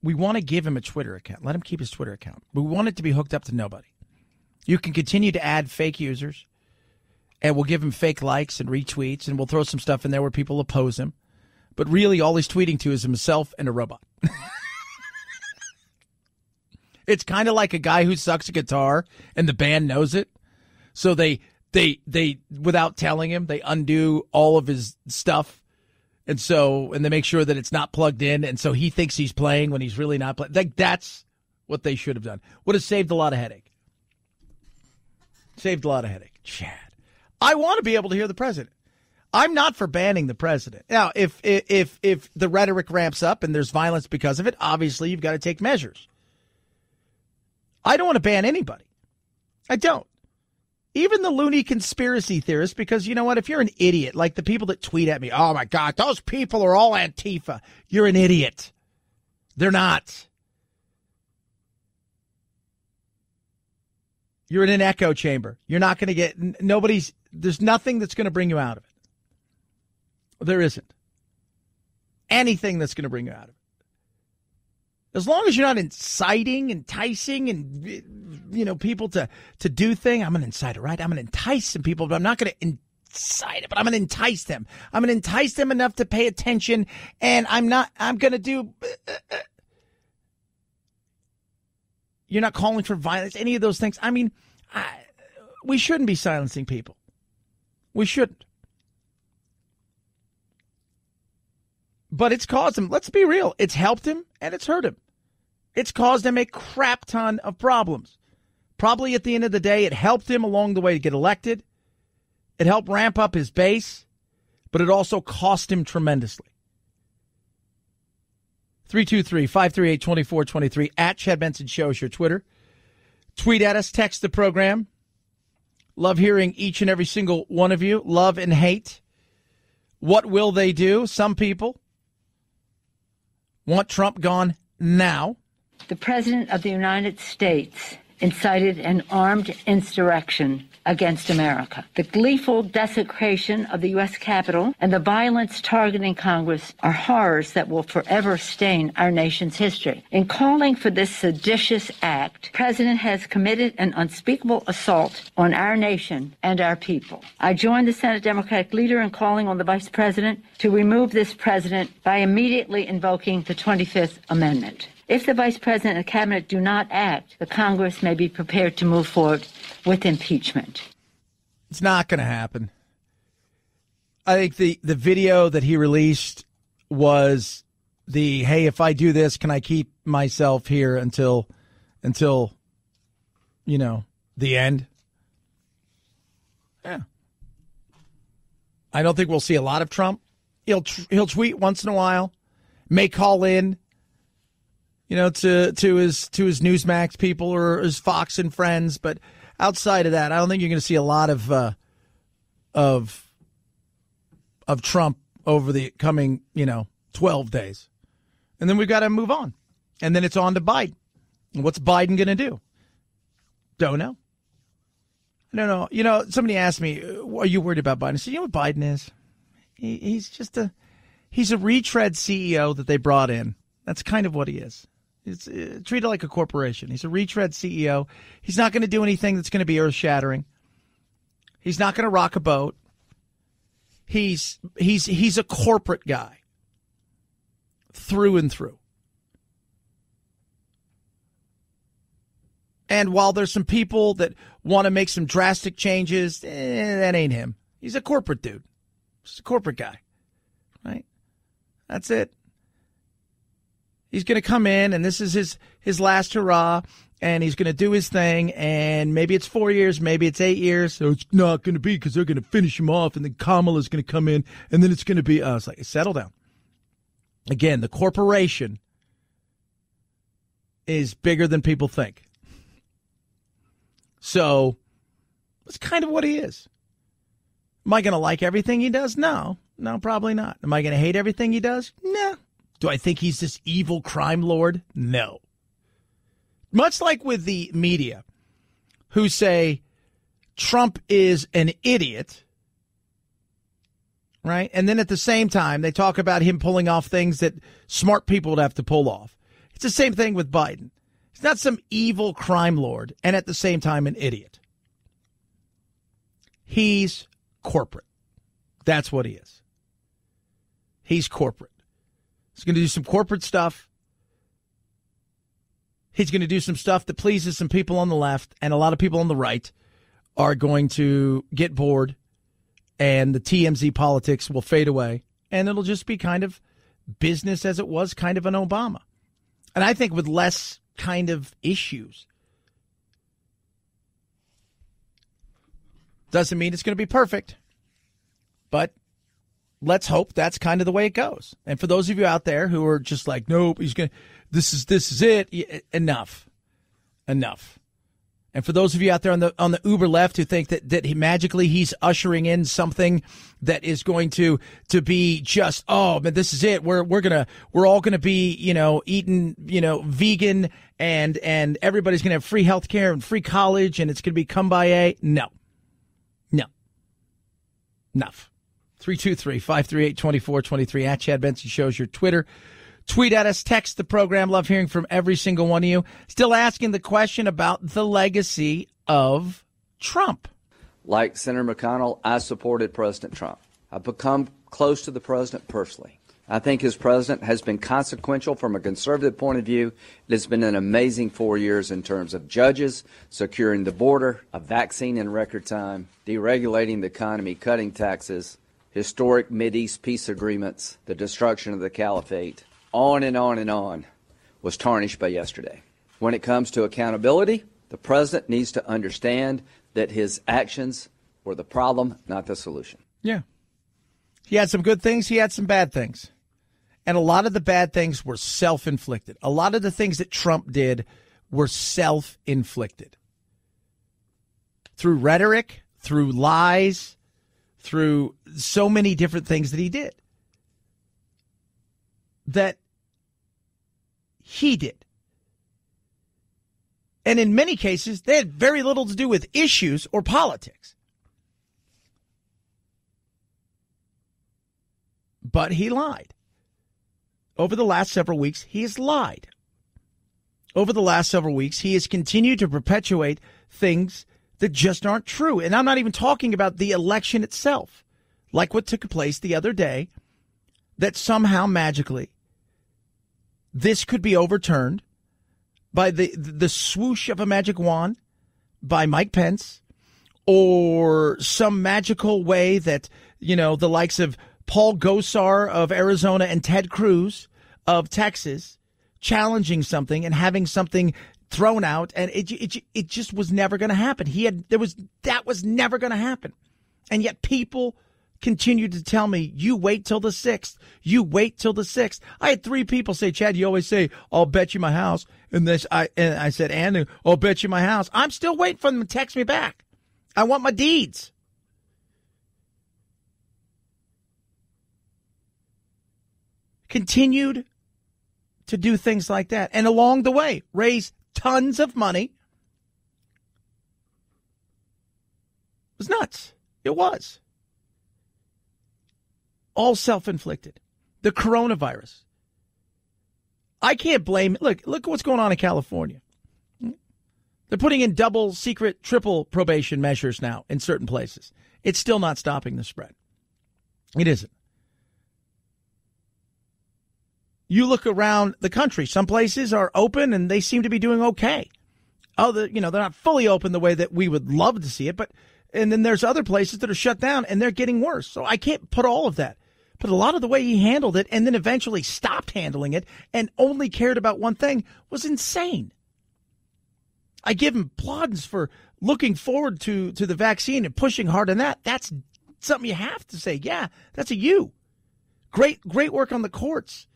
We want to give him a Twitter account. Let him keep his Twitter account. But we want it to be hooked up to nobody. You can continue to add fake users, and we'll give him fake likes and retweets, and we'll throw some stuff in there where people oppose him. But really, all he's tweeting to is himself and a robot. It's kind of like a guy who sucks a guitar, and the band knows it. So they without telling him, they undo all of his stuff. And they make sure that it's not plugged in. And so he thinks he's playing when he's really not playing. Like, that's what they should have done. Would have saved a lot of headache. Chad. I want to be able to hear the president. I'm not for banning the president. Now, if the rhetoric ramps up and there's violence because of it, obviously you've got to take measures. I don't want to ban anybody. I don't. Even the loony conspiracy theorists, because you know what? If you're an idiot, like the people that tweet at me, oh my God, those people are all Antifa. You're an idiot. They're not. You're in an echo chamber. You're not going to get, there's nothing that's going to bring you out of it. There isn't anything that's going to bring you out of it. As long as you're not inciting, enticing, and, people to do things. I'm an inciter, right? I'm going to entice some people, but I'm not going to incite it, but I'm going to entice them. I'm going to entice them enough to pay attention, and I'm going to do, you're not calling for violence, any of those things. I mean, we shouldn't be silencing people. We shouldn't. But it's caused him, let's be real, it's helped him and it's hurt him. It's caused him a crap ton of problems. Probably at the end of the day, it helped him along the way to get elected. It helped ramp up his base, but it also cost him tremendously. 323-538-2423 at Chad Benson Show is your Twitter. Tweet at us, text the program. Love hearing each and every single one of you. Love and hate. What will they do? Some people want Trump gone now. The President of the United States incited an armed insurrection against America. The gleeful desecration of the U.S. Capitol and the violence targeting Congress are horrors that will forever stain our nation's history. In calling for this seditious act, the President has committed an unspeakable assault on our nation and our people. I join the Senate Democratic leader in calling on the Vice President to remove this President by immediately invoking the 25th Amendment. If the Vice President and the Cabinet do not act, the Congress may be prepared to move forward with impeachment. It's not going to happen. I think the video that he released was the, hey, if I do this, can I keep myself here until the end? Yeah. I don't think we'll see a lot of Trump. He'll tweet once in a while, may call in, to his Newsmax people or his Fox and friends, but outside of that, I don't think you're going to see a lot of Trump over the coming, 12 days. And then we've got to move on. And then it's on to Biden. And what's Biden going to do? Don't know. No. Somebody asked me, are you worried about Biden? I said, you know what Biden is? He's a retread CEO that they brought in. That's kind of what he is. It's treated like a corporation. He's a retread CEO. He's not going to do anything that's going to be earth-shattering. He's not going to rock a boat. He's a corporate guy through and through. And while there's some people that want to make some drastic changes, that ain't him. He's a corporate dude. He's a corporate guy, right? That's it. He's going to come in, and this is his last hurrah, and he's going to do his thing, and maybe it's 4 years, maybe it's 8 years. So it's not going to be because they're going to finish him off, and then Kamala's going to come in, and then it's going to be us. Like, settle down. Again, the corporation is bigger than people think. So that's kind of what he is. Am I going to like everything he does? No, probably not. Am I going to hate everything he does? No. Do I think he's this evil crime lord? No. Much like with the media, who say Trump is an idiot, right? And then at the same time, they talk about him pulling off things that smart people would have to pull off. It's the same thing with Biden. He's not some evil crime lord and at the same time an idiot. He's corporate. That's what he is. He's corporate. He's going to do some corporate stuff. He's going to do some stuff that pleases some people on the left, and a lot of people on the right are going to get bored, and the TMZ politics will fade away, and it'll just be kind of business as it was kind of an Obama. And I think with less kind of issues. Doesn't mean it's going to be perfect, but let's hope that's kind of the way it goes. And for those of you out there who are just like, nope, this is it. Enough. And for those of you out there on the uber left who think that he's ushering in something that is going to be just, oh man, this is it. We're all gonna be, eating, vegan and everybody's gonna have free health care and free college and it's gonna be come by a no. Enough. 323-538-2423 at Chad Benson Shows your Twitter. Tweet at us, text the program. Love hearing from every single one of you. Still asking the question about the legacy of Trump. Like Senator McConnell, I supported President Trump. I've become close to the president personally. I think his president has been consequential from a conservative point of view. It has been an amazing 4 years in terms of judges, securing the border, a vaccine in record time, deregulating the economy, cutting taxes, historic Mideast peace agreements, the destruction of the caliphate, on and on and on, was tarnished by yesterday. When it comes to accountability, the president needs to understand that his actions were the problem, not the solution. Yeah. He had some good things. He had some bad things. And a lot of the bad things were self-inflicted. A lot of the things that Trump did were self-inflicted. Through rhetoric, through lies, through so many different things that he did. That he did. And in many cases, they had very little to do with issues or politics. But he lied. Over the last several weeks, he has lied. Over the last several weeks, he has continued to perpetuate things that just aren't true. And I'm not even talking about the election itself, like what took place the other day, that somehow magically this could be overturned by the swoosh of a magic wand by Mike Pence, or some magical way that, the likes of Paul Gosar of Arizona and Ted Cruz of Texas challenging something and having something thrown out, and it just was never going to happen. That was never going to happen. And yet people continued to tell me, you wait till the 6th. You wait till the 6th. I had 3 people say, Chad, you always say, I'll bet you my house. And I said, and I'll bet you my house. I'm still waiting for them to text me back. I want my deeds. Continued to do things like that. And along the way, raise tons of money. It was nuts. It was. All self-inflicted. The coronavirus. I can't blame. Look what's going on in California. They're putting in double, secret, triple probation measures now in certain places. It's still not stopping the spread. It isn't. You look around the country. Some places are open and they seem to be doing okay. They're not fully open the way that we would love to see it, and then there's other places that are shut down and they're getting worse. So I can't put all of that. But a lot of the way he handled it and then eventually stopped handling it and only cared about one thing was insane. I give him plaudits for looking forward to the vaccine and pushing hard on that. That's something you have to say. Yeah, that's a you. Great work on the courts.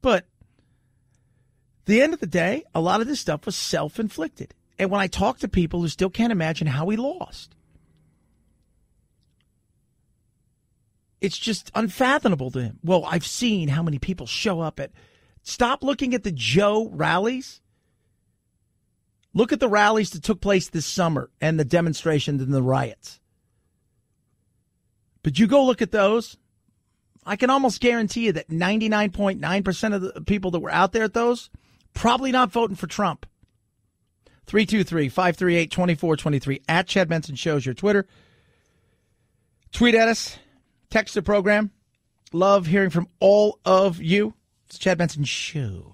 But at the end of the day, a lot of this stuff was self-inflicted. And when I talk to people who still can't imagine how he lost, it's just unfathomable to him. Well, I've seen how many people show up at. Stop looking at the Joe rallies. Look at the rallies that took place this summer and the demonstrations and the riots. But you go look at those, I can almost guarantee you that 99.9% of the people that were out there at those probably not voting for Trump. 323-538-2423 at Chad Benson Show's your Twitter. Tweet at us. Text the program. Love hearing from all of you. It's Chad Benson Show.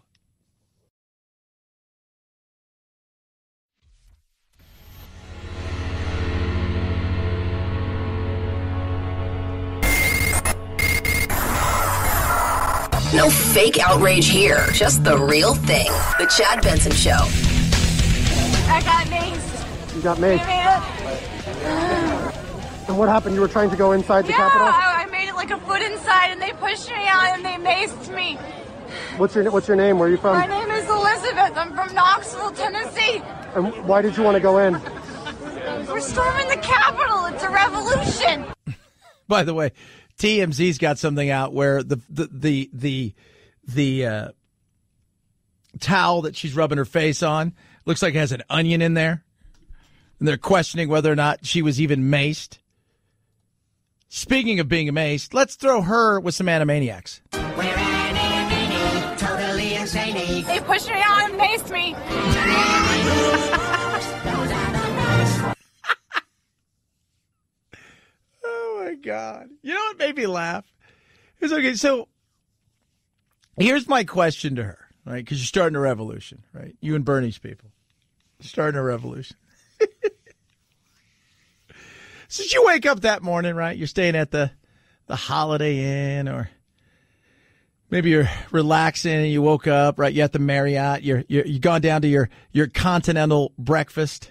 No fake outrage here. Just the real thing. The Chad Benson Show. I got maced. You got maced? And what happened? You were trying to go inside the Capitol? I made it like a foot inside, and they pushed me out, and they maced me. What's your name? Where are you from? My name is Elizabeth. I'm from Knoxville, Tennessee. And why did you want to go in? We're storming the Capitol. It's a revolution. By the way, TMZ's got something out where the towel that she's rubbing her face on looks like it has an onion in there. And they're questioning whether or not she was even maced. Speaking of being maced, let's throw her with some Animaniacs. We're Animaniacs, totally insane. They pushed me out and maced me. Oh, my God. You know what made me laugh? It's okay. So here's my question to her, right? Because you're starting a revolution, right? You and Bernie's people. Starting a revolution. Since you wake up that morning, right? You're staying at the Holiday Inn, or maybe you're relaxing and you woke up, right? You're at the Marriott. You've gone down to your continental breakfast.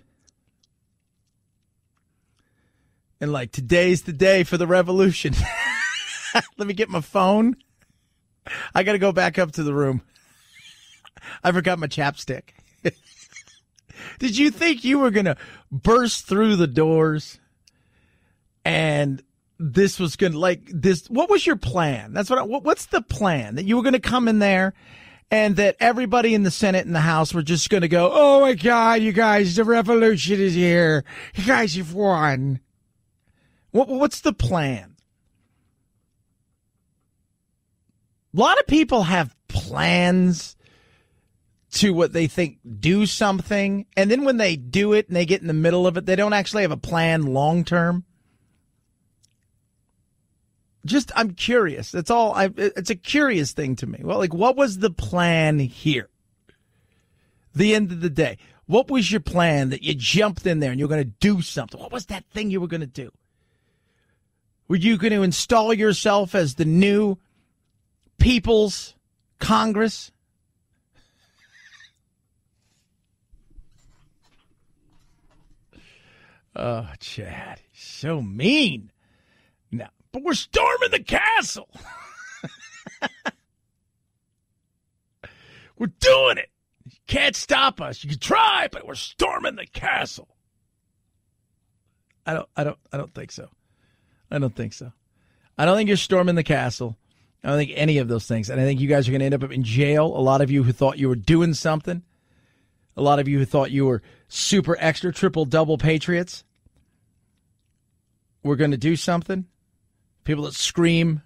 And like, today's the day for the revolution. Let me get my phone. I got to go back up to the room. I forgot my chapstick. Did you think you were going to burst through the doors and this was going to, like, this? What was your plan? That's what's the plan? That you were going to come in there and that everybody in the Senate and the House were just going to go, oh my God, you guys, the revolution is here. You guys have won. What's the plan? A lot of people have plans to what they think do something, and then when they do it and they get in the middle of it, they don't actually have a plan long term. Just, I'm curious. That's all. It's a curious thing to me. Well, like, what was the plan here? The end of the day, what was your plan that you jumped in there and you were going to do something? What was that thing you were going to do? Were you going to install yourself as the new People's Congress? Oh, Chad, so mean. No, but we're storming the castle. We're doing it. You can't stop us. You can try, but we're storming the castle. I don't think so. I don't think so. I don't think you're storming the castle. I don't think any of those things. And I think you guys are going to end up in jail. A lot of you who thought you were doing something. A lot of you who thought you were super extra, triple, double patriots. We're going to do something. People that scream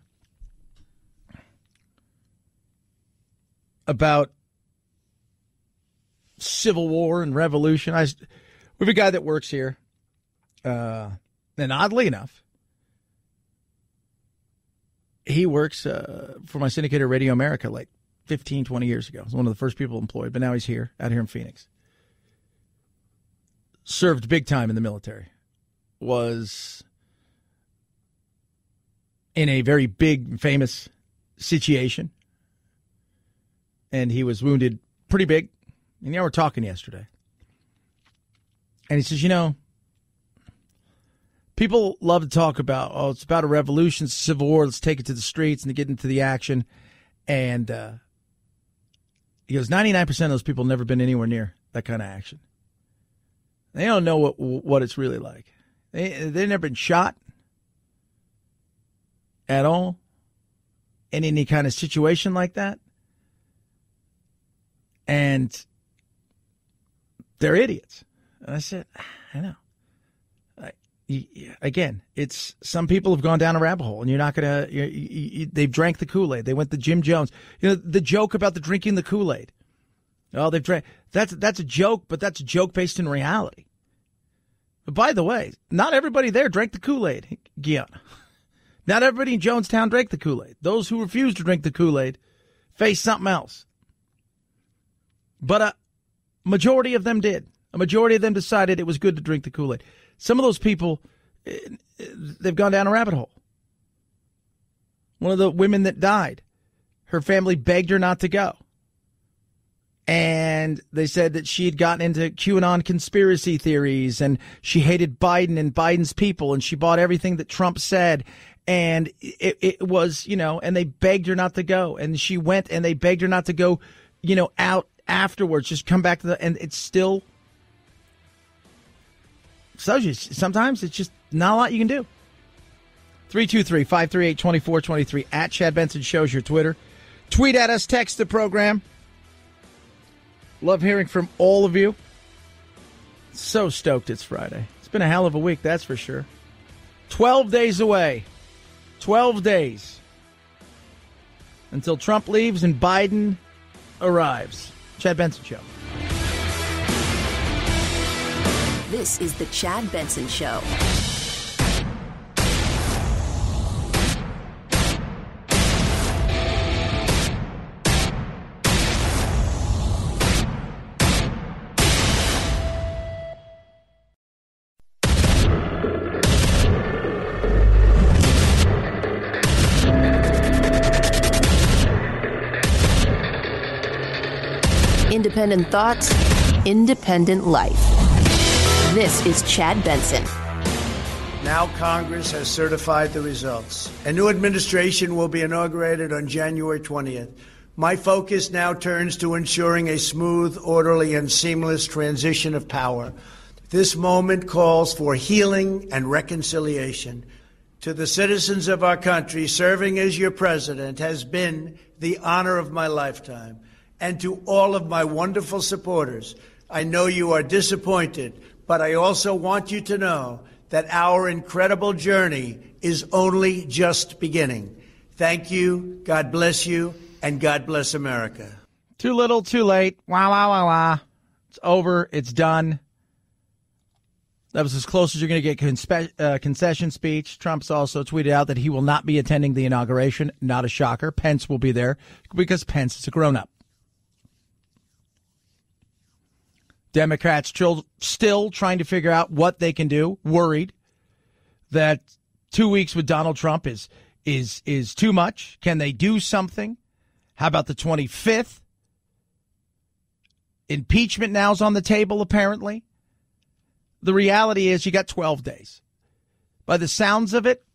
about civil war and revolution. We have a guy that works here. And oddly enough, he works for my syndicator Radio America like 15, 20 years ago. He's one of the first people employed, but now he's out here in Phoenix. Served big time in the military. Was in a very big, famous situation. And he was wounded pretty big. And we're talking yesterday. And he says, people love to talk about, it's about a revolution, it's a civil war, let's take it to the streets and to get into the action. And he goes, 99% of those people have never been anywhere near that kind of action. They don't know what it's really like. They've never been shot at all in any kind of situation like that. And They're idiots. And I said, I know. Again, it's some people have gone down a rabbit hole, and you're not going to. They've drank the Kool-Aid. They went to Jim Jones. You know the joke about the drinking the Kool-Aid. Oh, they've drank. That's a joke, but that's a joke based in reality. But by the way, not everybody there drank the Kool-Aid. Yeah, not everybody in Jonestown drank the Kool-Aid. Those who refused to drink the Kool-Aid face something else. But a majority of them did. A majority of them decided it was good to drink the Kool-Aid. Some of those people, they've gone down a rabbit hole. One of the women that died, her family begged her not to go. And they said that she had gotten into QAnon conspiracy theories, and she hated Biden and Biden's people, and she bought everything that Trump said. And it was, and they begged her not to go. And she went, and they begged her not to go, out afterwards. Just come back to and it's still. So sometimes it's just not a lot you can do. 323-538-2423 at Chad Benson Shows your Twitter. Tweet at us, text the program. Love hearing from all of you. So stoked it's Friday. It's been a hell of a week, that's for sure. 12 days away. 12 days until Trump leaves and Biden arrives. Chad Benson Show. This is the Chad Benson Show. Independent thoughts, independent life. This is Chad Benson. Now Congress has certified the results. A new administration will be inaugurated on January 20th. My focus now turns to ensuring a smooth, orderly, and seamless transition of power. This moment calls for healing and reconciliation. To the citizens of our country, serving as your president has been the honor of my lifetime. And to all of my wonderful supporters, I know you are disappointed, but I also want you to know that our incredible journey is only just beginning. Thank you, God bless you, and God bless America. Too little, too late. Wah, wah, wah, wah. It's over. It's done. That was as close as you're going to get concession speech. Trump's also tweeted out that he will not be attending the inauguration. Not a shocker. Pence will be there because Pence is a grown-up. Democrats still trying to figure out what they can do, worried that 2 weeks with Donald Trump is too much. Can they do something? How about the 25th? Impeachment now's on the table, apparently. The reality is you got 12 days. By the sounds of it,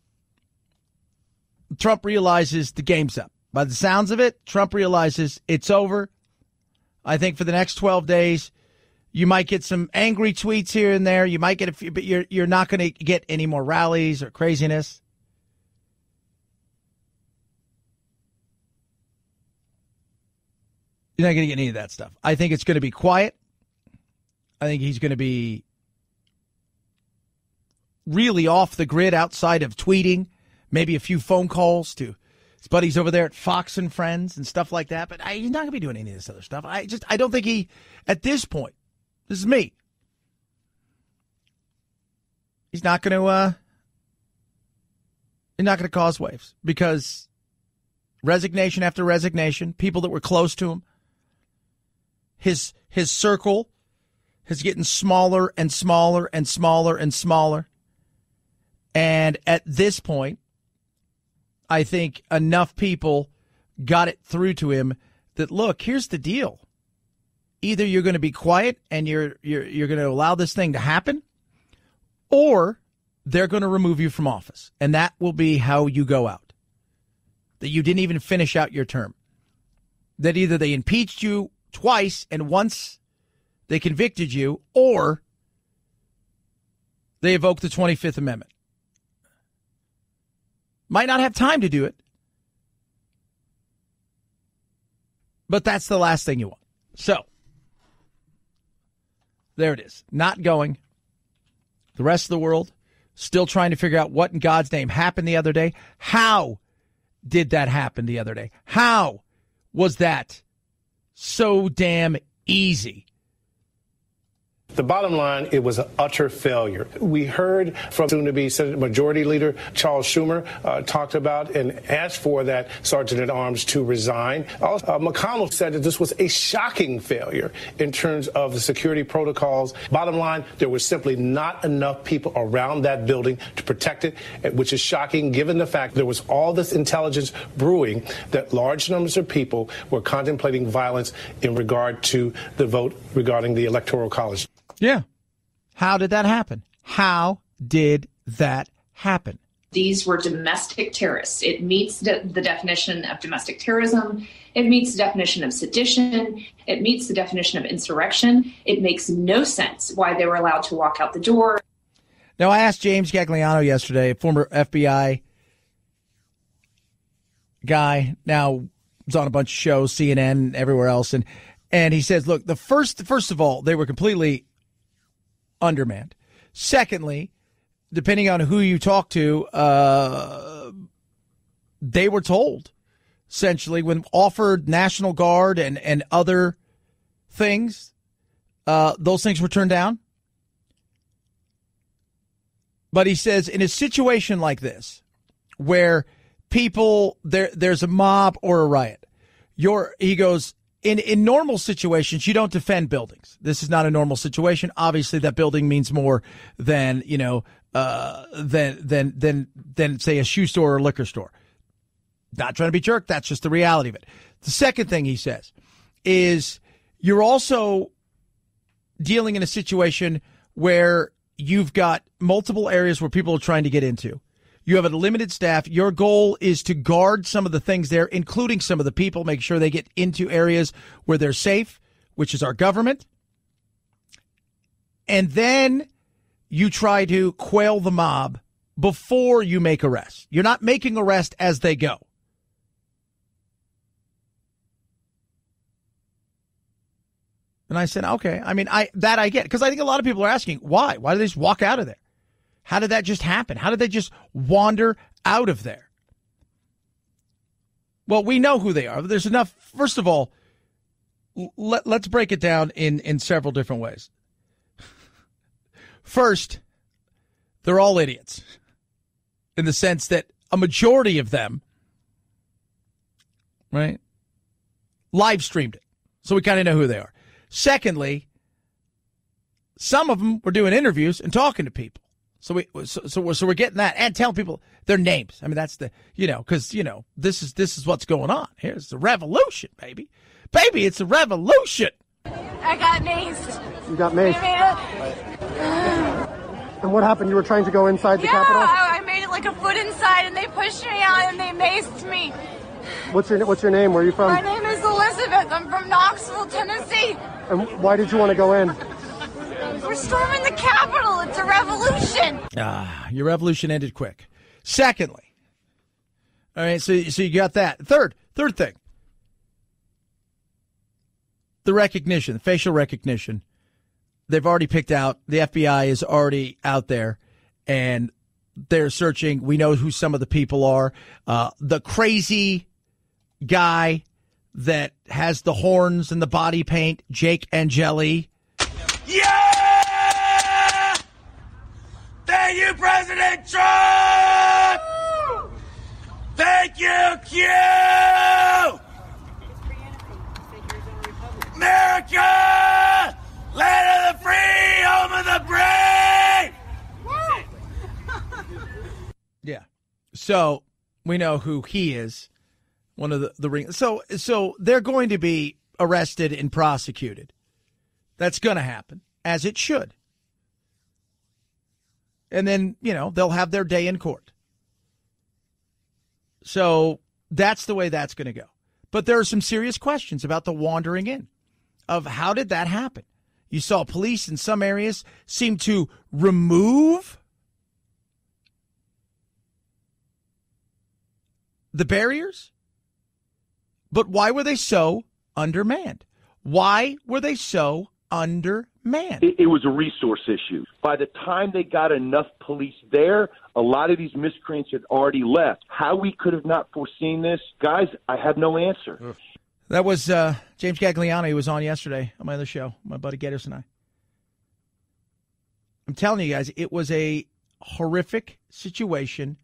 Trump realizes the game's up. By the sounds of it, Trump realizes it's over. I think for the next 12 days, you might get some angry tweets here and there. You might get a few, but you're not going to get any more rallies or craziness. You're not going to get any of that stuff. I think it's going to be quiet. I think he's going to be really off the grid outside of tweeting, maybe a few phone calls to his buddies over there at Fox and Friends and stuff like that. But he's not going to be doing any of this other stuff. I don't think he, at this point, this is me. He's not going to cause waves because resignation after resignation, people that were close to him, his circle is getting smaller and smaller and smaller and smaller. And at this point, I think enough people got it through to him that, look, here's the deal. Either you're going to be quiet and you're going to allow this thing to happen, or they're going to remove you from office. And that will be how you go out. That you didn't even finish out your term. That either they impeached you twice and once they convicted you, or they invoked the 25th Amendment. Might not have time to do it, but that's the last thing you want. So, There it is. Not going. The rest of the world still trying to figure out what in God's name happened the other day. How did that happen the other day? How was that so damn easy? The bottom line, it was an utter failure. We heard from soon-to-be Senate Majority Leader Charles Schumer talked about and asked for that Sergeant-at-Arms to resign. Also, McConnell said that this was a shocking failure in terms of the security protocols. Bottom line, there was simply not enough people around that building to protect it, which is shocking given the fact there was all this intelligence brewing that large numbers of people were contemplating violence in regard to the vote regarding the Electoral College. Yeah. How did that happen? How did that happen? These were domestic terrorists. It meets the definition of domestic terrorism. It meets the definition of sedition. It meets the definition of insurrection. It makes no sense why they were allowed to walk out the door. Now, I asked James Gagliano yesterday, a former FBI guy, now was on a bunch of shows, CNN, everywhere else, and he says, look, first of all, they were completely undermanned. Secondly, depending on who you talk to, they were told, essentially, when offered National Guard and other things, those things were turned down. But he says in a situation like this, where people, there's a mob or a riot, he goes, in normal situations, you don't defend buildings. This is not a normal situation. Obviously, that building means more than, than say a shoe store or liquor store. Not trying to be jerk. That's just the reality of it. The second thing he says is you're also dealing in a situation where you've got multiple areas where people are trying to get into. You have a limited staff. Your goal is to guard some of the things there, including some of the people, make sure they get into areas where they're safe, which is our government. And then you try to quail the mob before you make arrests. You're not making arrests as they go. And I said, okay. I mean, I get, because I think a lot of people are asking, why? Why did they just walk out of there? How did that just happen? How did they just wander out of there? Well, we know who they are. There's enough. First of all, let's break it down in several different ways. First, they're all idiots in the sense that a majority of them, right, live streamed it. So we kind of know who they are. Secondly, some of them were doing interviews and talking to people. So we're getting that and telling people their names. I mean, that's the, because, this is what's going on. Here's the revolution, baby. Baby, it's a revolution. I got maced. You got maced. And what happened? You were trying to go inside the Capitol? Yeah, I made it like a foot inside and they pushed me out and they maced me. What's your name? Where are you from? My name is Elizabeth. I'm from Knoxville, Tennessee. And why did you want to go in? We're storming the Capitol. It's a revolution. Your revolution ended quick. Secondly, all right, so you got that. Third thing, the recognition, the facial recognition. They've already picked out. The FBI is already out there, and they're searching. We know who some of the people are. The crazy guy that has the horns and the body paint, Jake Angeli. Yeah! Thank you, President Trump! Thank you, Q! America! Land of the free, home of the brave! Yeah. So we know who he is. One of the ring. So they're going to be arrested and prosecuted. That's going to happen, as it should. And then, they'll have their day in court. So that's the way that's going to go. But there are some serious questions about the wandering in of how did that happen? You saw police in some areas seem to remove the barriers. But why were they so undermanned? Why were they so undermanned? man. It was a resource issue. By the time they got enough police there, a lot of these miscreants had already left. How we could have not foreseen this, guys, I have no answer. That was James Gagliano. He was on yesterday on my other show, my buddy Geddes and I. I'm telling you guys, it was a horrific situation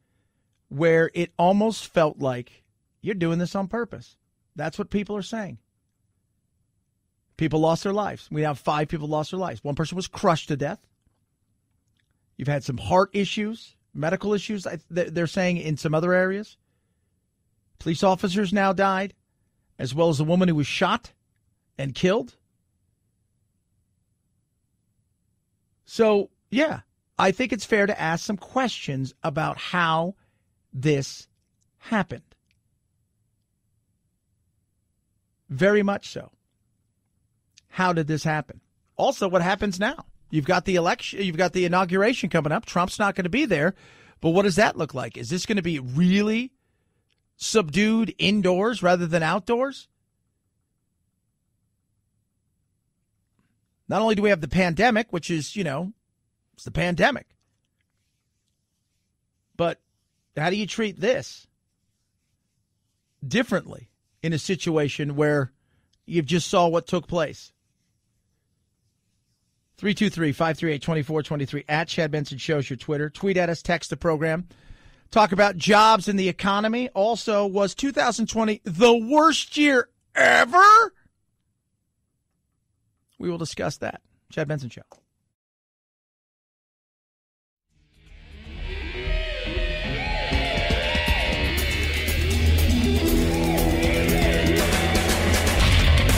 where it almost felt like you're doing this on purpose. That's what people are saying. People lost their lives. We have 5 people lost their lives. One person was crushed to death. You've had some heart issues, medical issues, they're saying, in some other areas. Police officers now died, as well as a woman who was shot and killed. So, yeah, I think it's fair to ask some questions about how this happened. Very much so. How did this happen? Also, what happens now? You've got the election, you've got the inauguration coming up. Trump's not going to be there. But what does that look like? Is this going to be really subdued indoors rather than outdoors? Not only do we have the pandemic, which is, it's the pandemic. But how do you treat this differently in a situation where you've just saw what took place? 323-538-2423 at Chad Benson Show's your Twitter. Tweet at us, text the program. Talk about jobs and the economy. Also, was 2020 the worst year ever? We will discuss that. Chad Benson Show.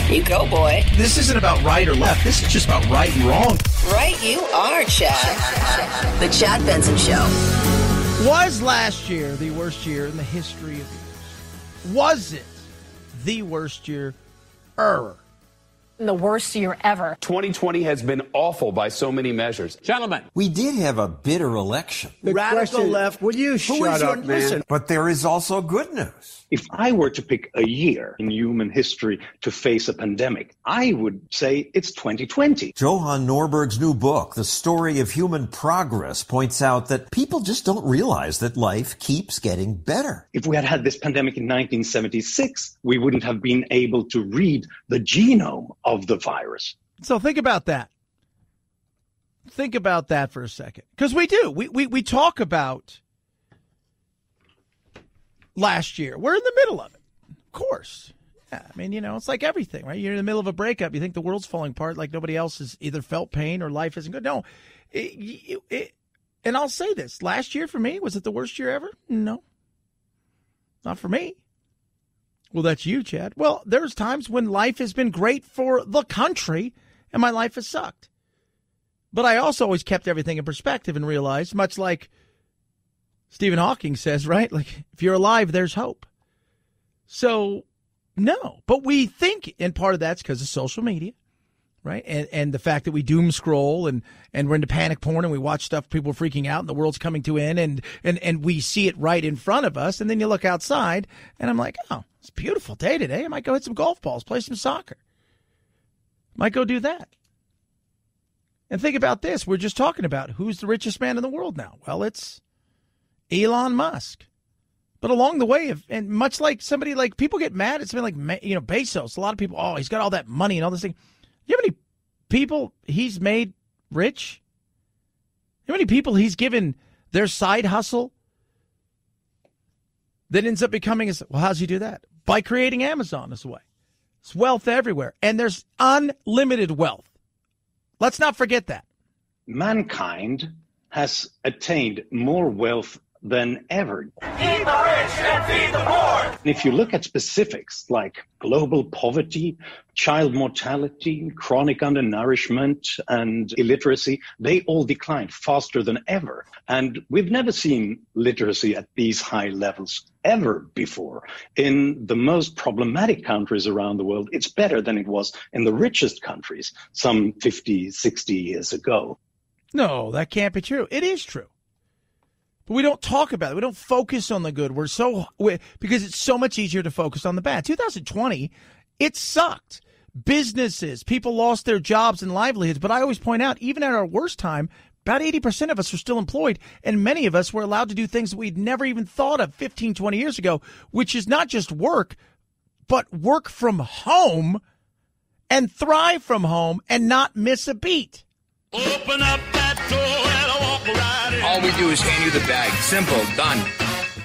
You go, boy. This isn't about right or left. This is just about right and wrong. Right you are, Chad. The Chad Benson Show. Was last year the worst year in the history of years? Was it the worst year ever? The worst year ever. 2020 has been awful by so many measures. Gentlemen, we did have a bitter election. The radical left, will you shut up, man? Listen, but there is also good news. If I were to pick a year in human history to face a pandemic, I would say it's 2020. Johan Norberg's new book, The Story of Human Progress, points out that people just don't realize that life keeps getting better. If we had had this pandemic in 1976, we wouldn't have been able to read the genome of the virus. So think about that. Think about that for a second. Because we do. We talk about last year. We're in the middle of it. Of course. Yeah, I mean, it's like everything, right? You're in the middle of a breakup. You think the world's falling apart like nobody else has either felt pain or life isn't good. No. And I'll say this. Last year for me, was it the worst year ever? No. Not for me. Well, that's you, Chad. Well, there's times when life has been great for the country and my life has sucked. But I also always kept everything in perspective and realized, much like Stephen Hawking says, right? Like, if you're alive, there's hope. So, no. But we think, and part of that's because of social media, right? And the fact that we doom scroll and we're into panic porn and we watch stuff, people are freaking out and the world's coming to an end and we see it right in front of us. And then you look outside and I'm like, oh, it's a beautiful day today. I might go hit some golf balls, play some soccer. Might go do that. And think about this. We're just talking about who's the richest man in the world now. Well, it's Elon Musk. But along the way, and much like somebody like people get mad at somebody like, Bezos. A lot of people, oh, he's got all that money and all this thing. You know how many people he's made rich? How many people he's given their side hustle that ends up becoming, well, how's he do that? By creating Amazon this way. It's wealth everywhere. And there's unlimited wealth. Let's not forget that. Mankind has attained more wealth than ever. Feed the rich and feed the poor. If you look at specifics like global poverty, child mortality, chronic undernourishment, and illiteracy, they all declined faster than ever. And we've never seen literacy at these high levels ever before. In the most problematic countries around the world, it's better than it was in the richest countries some 50, 60 years ago. No, that can't be true. It is true. But we don't talk about it. We don't focus on the good. Because it's so much easier to focus on the bad. 2020, it sucked. businesses, people lost their jobs and livelihoods. But I always point out, even at our worst time, about 80% of us are still employed, and many of us were allowed to do things that we'd never even thought of 15, 20 years ago, which is not just work, but work from home and thrive from home and not miss a beat. Open up that door and I'll walk right in. All we do is hand you the bag. Simple. Done.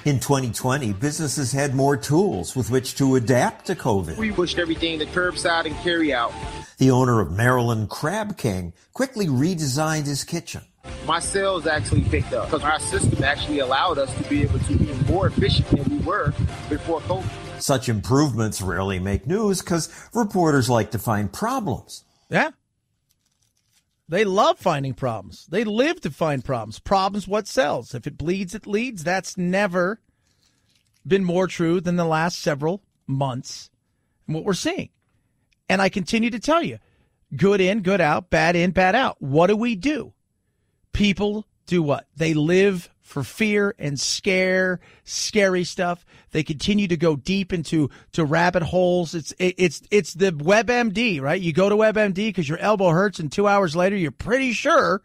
In 2020, businesses had more tools with which to adapt to COVID. We pushed everything to curbside and carry out. The owner of Maryland Crab King quickly redesigned his kitchen. My sales actually picked up because our system actually allowed us to be able to be more efficient than we were before COVID. Such improvements rarely make news because reporters like to find problems. Yeah. They love finding problems. They live to find problems. Problems what sells. If it bleeds, it leads. That's never been more true than the last several months and what we're seeing. And I continue to tell you, good in, good out, bad in, bad out. What do? People do what? They live for fear and scary stuff. They continue to go deep into rabbit holes. It's the WebMD, right? You go to WebMD because your elbow hurts, and 2 hours later, you're pretty sure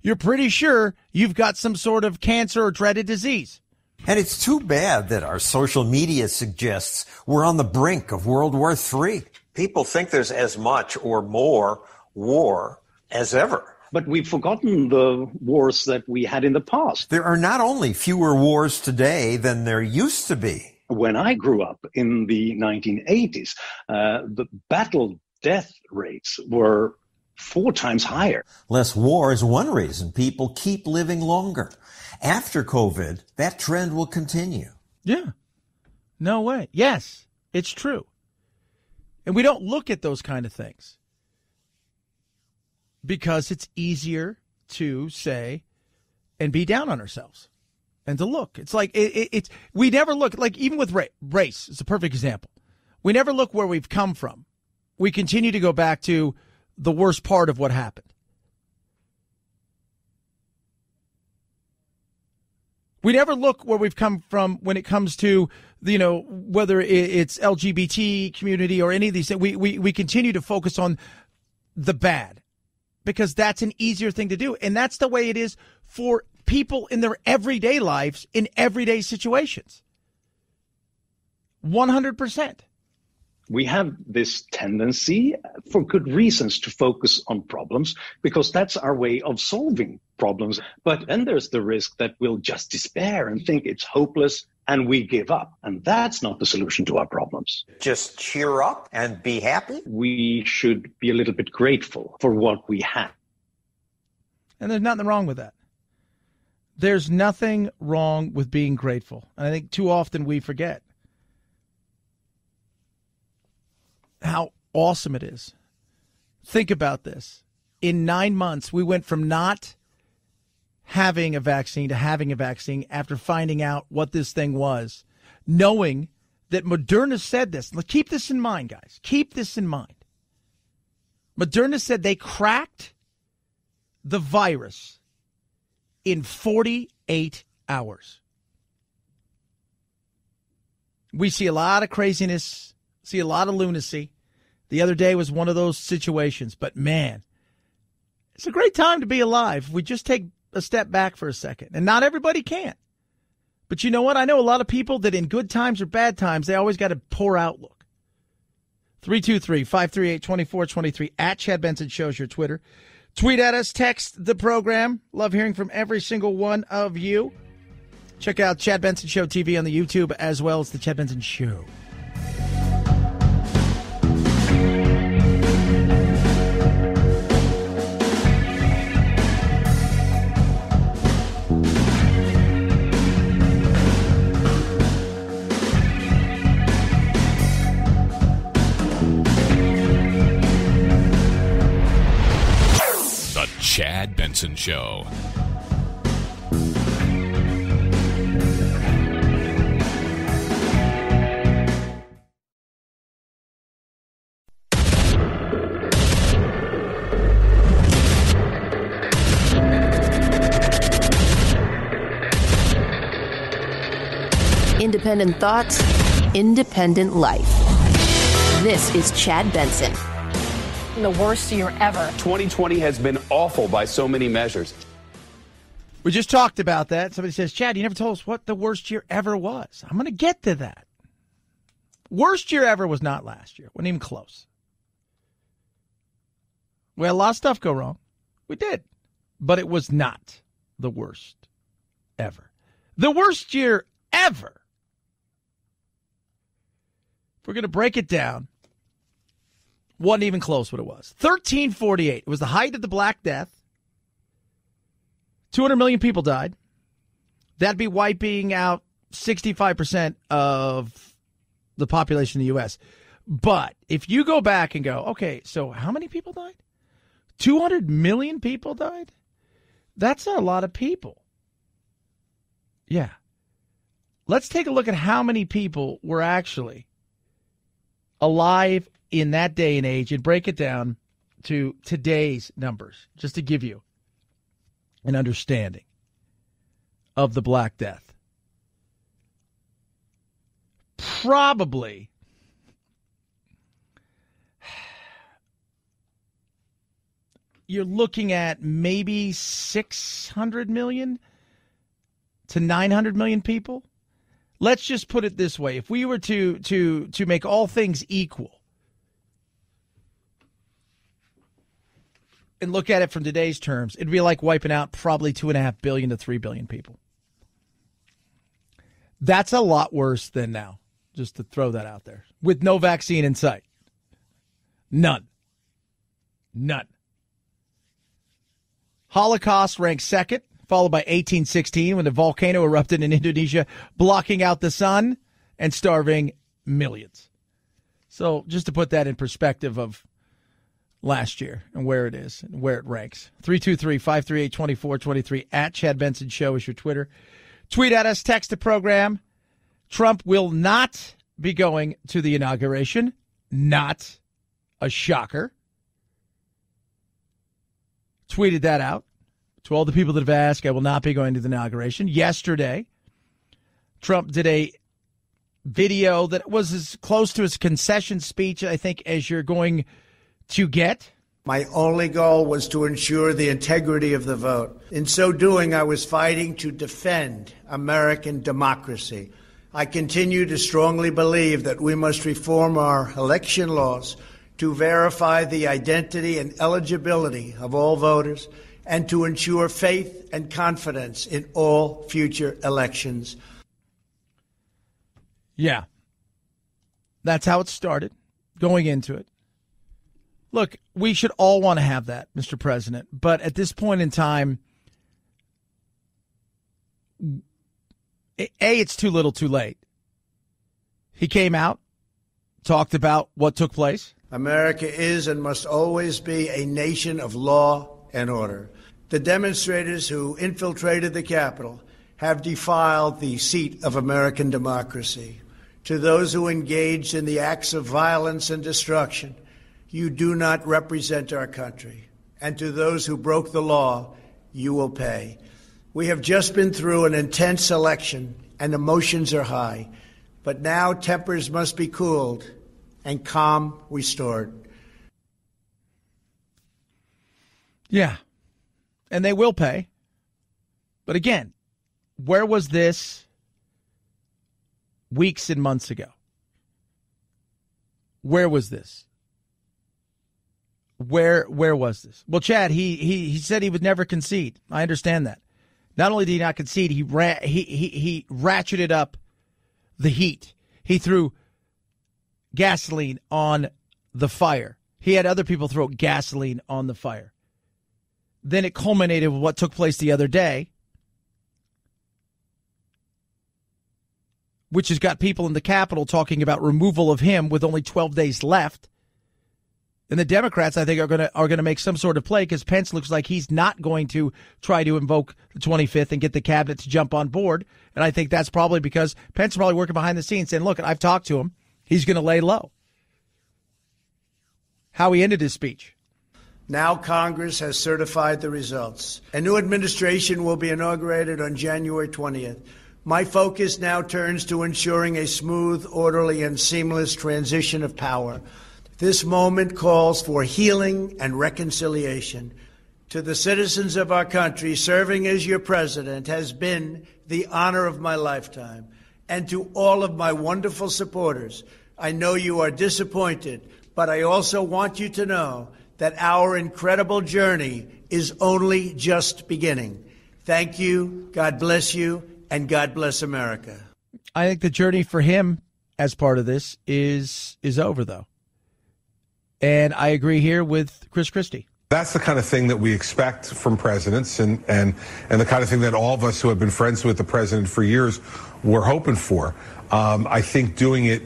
you've got some sort of cancer or dreaded disease. And it's too bad that our social media suggests we're on the brink of World War III. People think there's as much or more war as ever. But we've forgotten the wars that we had in the past. There are not only fewer wars today than there used to be. When I grew up in the 1980s, the battle death rates were 4 times higher. Less war is one reason people keep living longer. After COVID, that trend will continue. Yeah. No way. Yes, it's true. And we don't look at those kind of things because it's easier to say and be down on ourselves and to look. It's like we never look, like even with race, it's a perfect example. We never look where we've come from. We continue to go back to the worst part of what happened. We never look where we've come from when it comes to, whether it's LGBT community or any of these things. We continue to focus on the bad because that's an easier thing to do. And that's the way it is for people in their everyday lives, in everyday situations. 100%. We have this tendency, for good reasons, to focus on problems because that's our way of solving problems. But then there's the risk that we'll just despair and think it's hopeless and we give up. And that's not the solution to our problems. Just cheer up and be happy? We should be a little bit grateful for what we have. And there's nothing wrong with that. There's nothing wrong with being grateful. And I think too often we forget how awesome it is. Think about this. In 9 months, we went from not having a vaccine to having a vaccine after finding out what this thing was, knowing that Moderna said this. Keep this in mind, guys. Keep this in mind. Moderna said they cracked the virus in 48 hours. We see a lot of craziness, see a lot of lunacy. The other day was one of those situations, but man, it's a great time to be alive. We just take a step back for a second, and not everybody can. But you know what? I know a lot of people that in good times or bad times, they always got a poor outlook. 323-538-2423 at Chad Benson Show's your Twitter. Tweet at us, text the program. Love hearing from every single one of you. Check out Chad Benson Show TV on the YouTube as well as the Chad Benson Show. Chad Benson Show. Independent thoughts, independent life. This is Chad Benson. The worst year ever. 2020 has been awful by so many measures. We just talked about that. Somebody says, Chad, you never told us what the worst year ever was. I'm going to get to that. Worst year ever was not last year. Wasn't even close. We had a lot of stuff go wrong. We did. But it was not the worst ever. The worst year ever. If we're going to break it down, wasn't even close what it was. 1348. It was the height of the Black Death. 200 million people died. That'd be wiping out 65% of the population in the U.S. But if you go back and go, okay, so how many people died? 200 million people died? That's a lot of people. Yeah. Let's take a look at how many people were actually alive in that day and age and break it down to today's numbers, just to give you an understanding of the Black Death. Probably you're looking at maybe 600 million to 900 million people. Let's just put it this way. If we were to make all things equal and look at it from today's terms, it'd be like wiping out probably 2.5 billion to 3 billion people. That's a lot worse than now, just to throw that out there, with no vaccine in sight. None. Holocaust ranks second, followed by 1816 when the volcano erupted in Indonesia, blocking out the sun and starving millions. So just to put that in perspective of last year and where it is and where it ranks. 323-538-2423 at Chad Benson Show is your Twitter. Tweet at us, text the program. Trump will not be going to the inauguration. Not a shocker. Tweeted that out to all the people that have asked. I will not be going to the inauguration. Yesterday, Trump did a video that was as close to his concession speech, I think, as you're going to get. My only goal was to ensure the integrity of the vote. In so doing, I was fighting to defend American democracy. I continue to strongly believe that we must reform our election laws to verify the identity and eligibility of all voters and to ensure faith and confidence in all future elections. Yeah. That's how it started, going into it. Look, we should all want to have that, Mr. President, but at this point in time, it's too little too late. He came out, talked about what took place. America is and must always be a nation of law and order. The demonstrators who infiltrated the Capitol have defiled the seat of American democracy. To those who engaged in the acts of violence and destruction, you do not represent our country. And to those who broke the law, you will pay. We have just been through an intense election and emotions are high. But now tempers must be cooled and calm restored. Yeah. And they will pay. But again, where was this weeks and months ago? Where was this? Where was this? Well, Chad, he said he would never concede. I understand that. Not only did he not concede, he ratcheted up the heat. He threw gasoline on the fire. He had other people throw gasoline on the fire. Then it culminated with what took place the other day, which has got people in the Capitol talking about removal of him with only 12 days left. And the Democrats, I think, are going to make some sort of play because Pence looks like he's not going to try to invoke the 25th and get the cabinet to jump on board. And I think that's probably because Pence is probably working behind the scenes saying, look, I've talked to him. He's going to lay low. How he ended his speech. Now Congress has certified the results. A new administration will be inaugurated on January 20th. My focus now turns to ensuring a smooth, orderly, and seamless transition of power. This moment calls for healing and reconciliation. To the citizens of our country, serving as your president has been the honor of my lifetime. And to all of my wonderful supporters, I know you are disappointed, but I also want you to know that our incredible journey is only just beginning. Thank you, God bless you, and God bless America. I think the journey for him as part of this is over, though. And I agree here with Chris Christie. That's the kind of thing that we expect from presidents and the kind of thing that all of us who have been friends with the president for years were hoping for. I think doing it,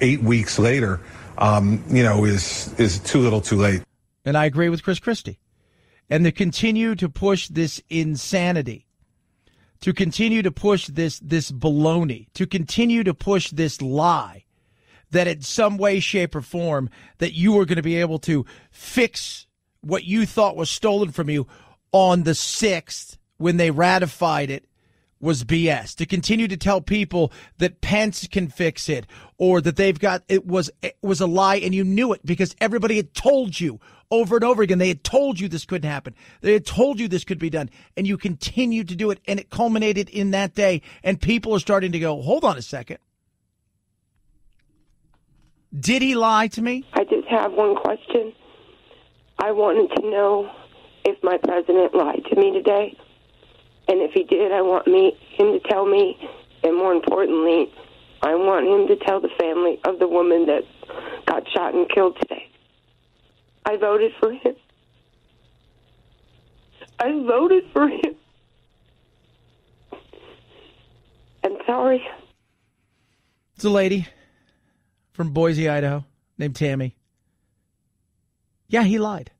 8 weeks later, is too little too late. And I agree with Chris Christie. And to continue to push this insanity, to continue to push this baloney, to continue to push this lie that in some way, shape, or form that you were going to be able to fix what you thought was stolen from you on the 6th when they ratified it was BS. To continue to tell people that Pence can fix it or that it was a lie and you knew it because everybody had told you over and over again. They had told you this couldn't happen. They had told you this could be done, and you continued to do it, and it culminated in that day, and people are starting to go, hold on a second. Did he lie to me? I just have one question. I wanted to know if my president lied to me today. And if he did, I want him to tell me. And more importantly, I want him to tell the family of the woman that got shot and killed today. I voted for him. I voted for him. I'm sorry. It's a lady from Boise, Idaho, named Tammy. Yeah, he lied.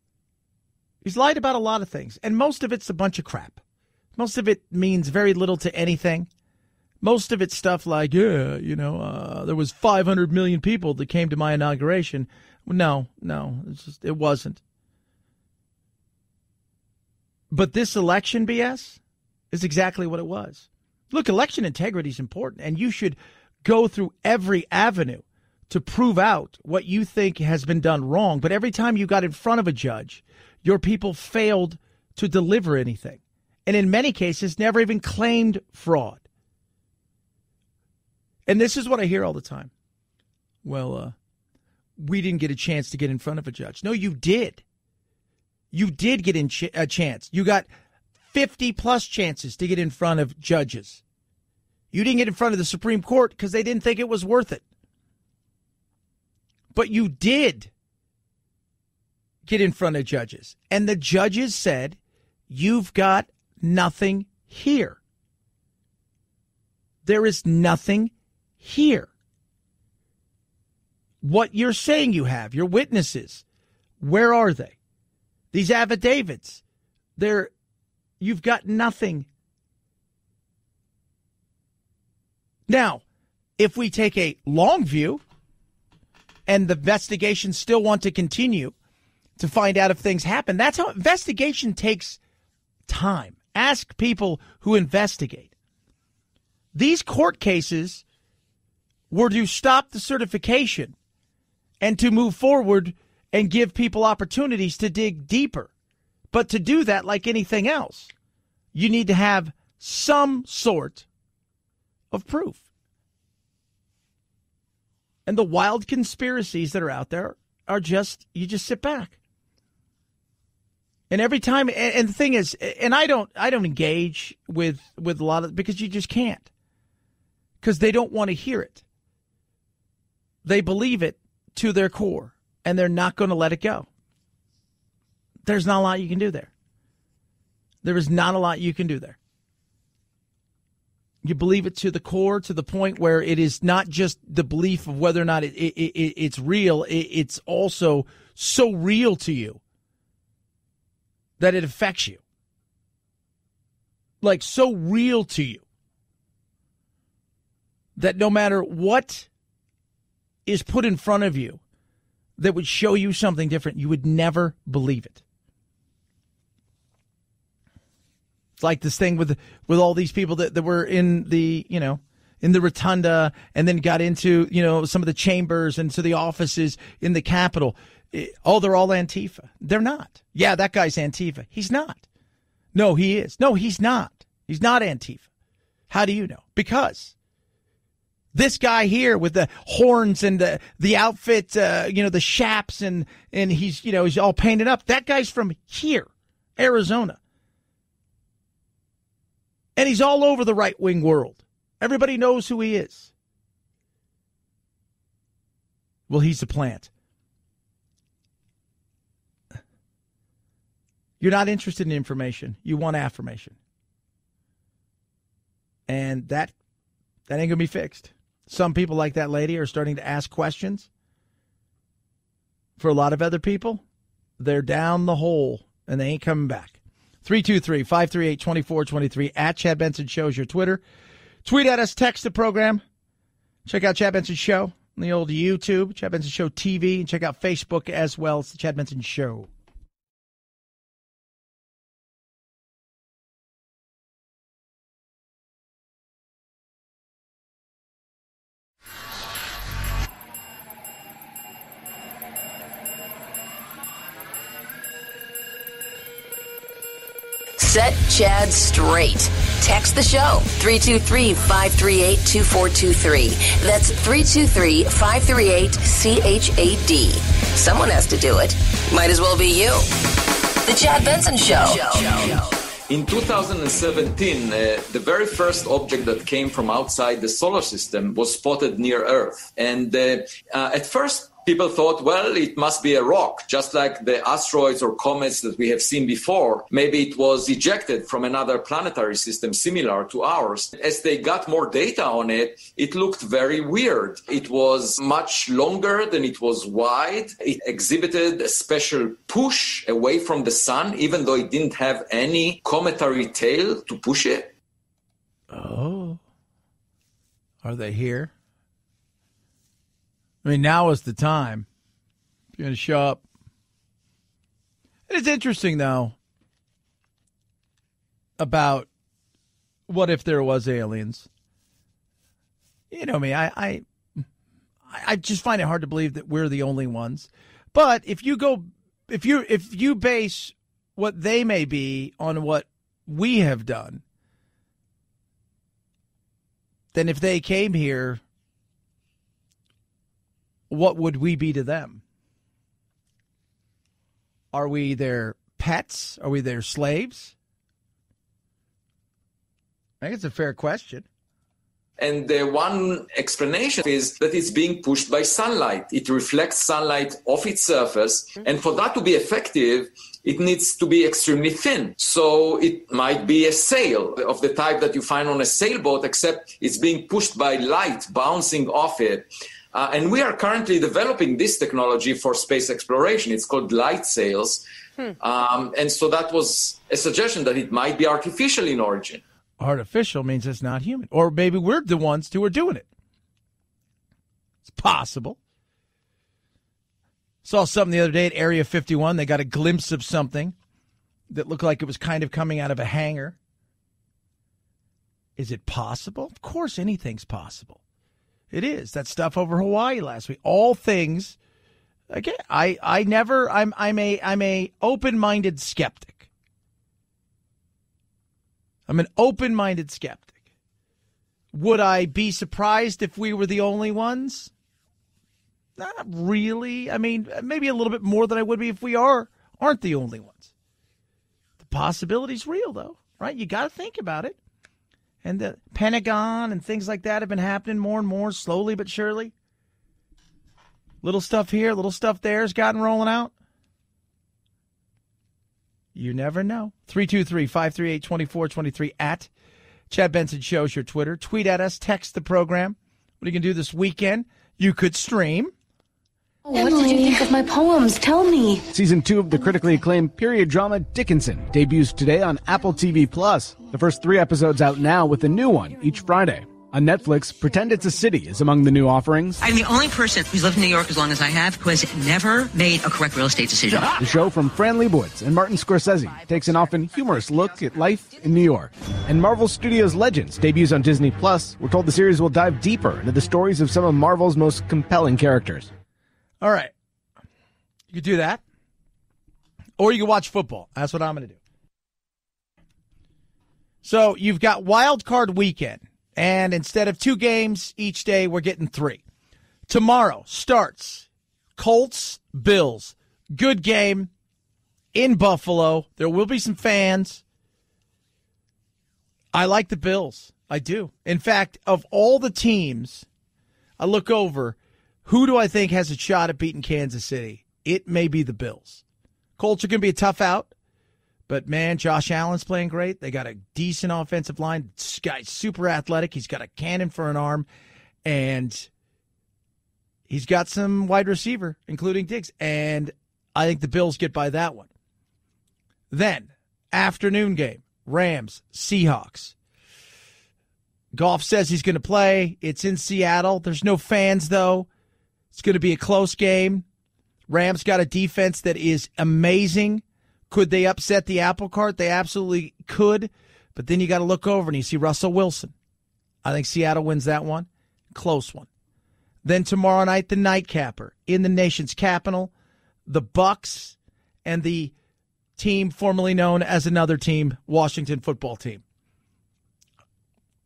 He's lied about a lot of things, and most of it's a bunch of crap. Most of it means very little to anything. Most of it's stuff like, there was 500 million people that came to my inauguration. No, it wasn't. But this election BS is exactly what it was. Look, election integrity is important, and you should go through every avenue to prove out what you think has been done wrong. But every time you got in front of a judge, your people failed to deliver anything. And in many cases, never even claimed fraud. And this is what I hear all the time. Well, we didn't get a chance to get in front of a judge. No, you did. You did get a chance. You got 50-plus chances to get in front of judges. You didn't get in front of the Supreme Court because they didn't think it was worth it. But you did get in front of judges. And the judges said, you've got nothing here. There is nothing here. What you're saying you have, your witnesses, where are they? These affidavits, you've got nothing. Now, if we take a long view and the investigations still want to continue to find out if things happen, that's how investigation takes time. Ask people who investigate. These court cases were to stop the certification and to move forward and give people opportunities to dig deeper. But to do that, like anything else, you need to have some sort of proof. And the wild conspiracies that are out there are you just sit back. And every time, and the thing is, and I don't engage with a lot of, because you just can't. Because they don't want to hear it. They believe it to their core, and they're not going to let it go. There's not a lot you can do there. There is not a lot you can do there. You believe it to the core, to the point where it is not just the belief of whether or not it's real. It's also so real to you that it affects you. Like, so real to you that no matter what is put in front of you that would show you something different, you would never believe it. like this thing with all these people that were in the, in the rotunda and then got into, some of the chambers and to the offices in the Capitol. Oh, they're all Antifa. They're not. Yeah, that guy's Antifa. He's not. No, he is. No, he's not. He's not Antifa. How do you know? Because this guy here with the horns and the outfit, the chaps and he's all painted up. That guy's from here, Arizona. And he's all over the right-wing world. Everybody knows who he is. Well, he's a plant. You're not interested in information. You want affirmation. And that ain't going to be fixed. Some people like that lady are starting to ask questions. For a lot of other people, they're down the hole and they ain't coming back. 323-538-2423 at Chad Benson Show is your Twitter. Tweet at us, text the program. Check out Chad Benson Show on the old YouTube, Chad Benson Show TV, and check out Facebook as well. It's the Chad Benson Show. Set Chad straight. Text the show, 323-538-2423. That's 323-538-CHAD. Someone has to do it. Might as well be you. The Chad Benson Show. In 2017, the very first object that came from outside the solar system was spotted near Earth. And at first, people thought, well, it must be a rock, just like the asteroids or comets that we have seen before. Maybe it was ejected from another planetary system similar to ours. As they got more data on it, it looked very weird. It was much longer than it was wide. It exhibited a special push away from the sun, even though it didn't have any cometary tail to push it. Oh. Are they here? I mean, now is the time. You're going to show up. It's interesting, though, about what if there was aliens. You know me, I just find it hard to believe that we're the only ones. But if you base what they may be on what we have done, then if they came here, what would we be to them? Are we their pets? Are we their slaves? I think it's a fair question. And the one explanation is that it's being pushed by sunlight. It reflects sunlight off its surface. And for that to be effective, it needs to be extremely thin. So it might be a sail of the type that you find on a sailboat, except it's being pushed by light bouncing off it. And we are currently developing this technology for space exploration. It's called light sails. And so that was a suggestion that it might be artificial in origin. Artificial means it's not human. Or maybe we're the ones who are doing it. It's possible. Saw something the other day at Area 51. They got a glimpse of something that looked like it was kind of coming out of a hangar. Is it possible? Of course, anything's possible. It is. That stuff over Hawaii last week. All things. Again, I'm a open-minded skeptic. I'm an open-minded skeptic. Would I be surprised if we were the only ones? Not really. I mean, maybe a little bit more than I would be if we aren't the only ones. The possibility's real, though, right? You got to think about it. And the Pentagon and things like that have been happening more and more, slowly but surely. Little stuff here, little stuff there has gotten rolling out. You never know. 323-538-2423 at Chad Benson Show's your Twitter. Tweet at us, text the program. What are you going to do this weekend? You could stream. What did you think of my poems? Tell me. Season 2 of the critically acclaimed period drama Dickinson debuts today on Apple TV+. The first 3 episodes out now with a new one each Friday. On Netflix, Pretend It's a City is among the new offerings. I'm the only person who's lived in New York as long as I have who has never made a correct real estate decision. The show from Fran Lebowitz and Martin Scorsese takes an often humorous look at life in New York. And Marvel Studios' Legends debuts on Disney+. We're told the series will dive deeper into the stories of some of Marvel's most compelling characters. All right. You could do that. Or you can watch football. That's what I'm going to do. So you've got Wild Card Weekend. And instead of 2 games each day, we're getting 3. Tomorrow starts Colts, Bills. Good game in Buffalo. There will be some fans. I like the Bills. I do. In fact, of all the teams, I look over, who do I think has a shot at beating Kansas City? It may be the Bills. Colts are going to be a tough out. But, man, Josh Allen's playing great. They got a decent offensive line. This guy's super athletic. He's got a cannon for an arm. And he's got some wide receiver, including Diggs. And I think the Bills get by that one. Then, afternoon game, Rams, Seahawks. Goff says he's going to play. It's in Seattle. There's no fans, though. It's going to be a close game. Rams got a defense that is amazing. Could they upset the apple cart? They absolutely could. But then you got to look over and you see Russell Wilson. I think Seattle wins that one. Close one. Then tomorrow night, the nightcapper in the nation's capital, the Bucks and the team formerly known as another team, Washington football team.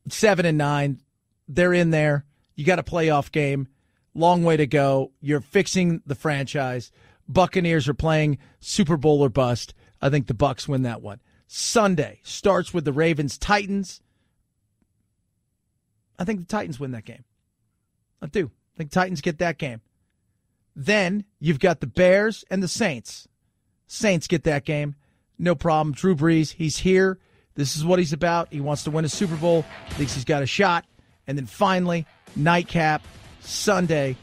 7-9. They're in there. You got a playoff game. Long way to go. You're fixing the franchise. Buccaneers are playing Super Bowl or bust. I think the Bucs win that one. Sunday starts with the Ravens-Titans. I think the Titans win that game. I do. I think Titans get that game. Then you've got the Bears and the Saints. Saints get that game. No problem. Drew Brees, he's here. This is what he's about. He wants to win a Super Bowl. Thinks he's got a shot. And then finally, nightcap, Sunday,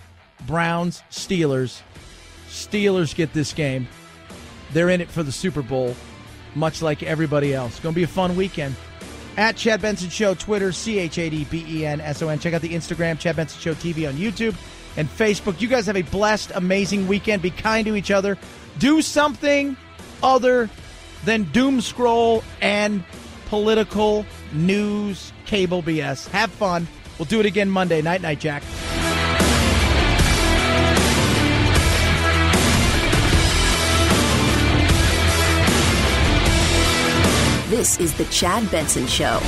Browns-Steelers. Steelers get this game. They're in it for the Super Bowl, much like everybody else. It's going to be a fun weekend. At Chad Benson Show, Twitter, ChadBenson. Check out the Instagram, Chad Benson Show TV on YouTube and Facebook. You guys have a blessed, amazing weekend. Be kind to each other. Do something other than doom scroll and political news, cable BS. Have fun. We'll do it again Monday. Night, Jack. This is the Chad Benson Show.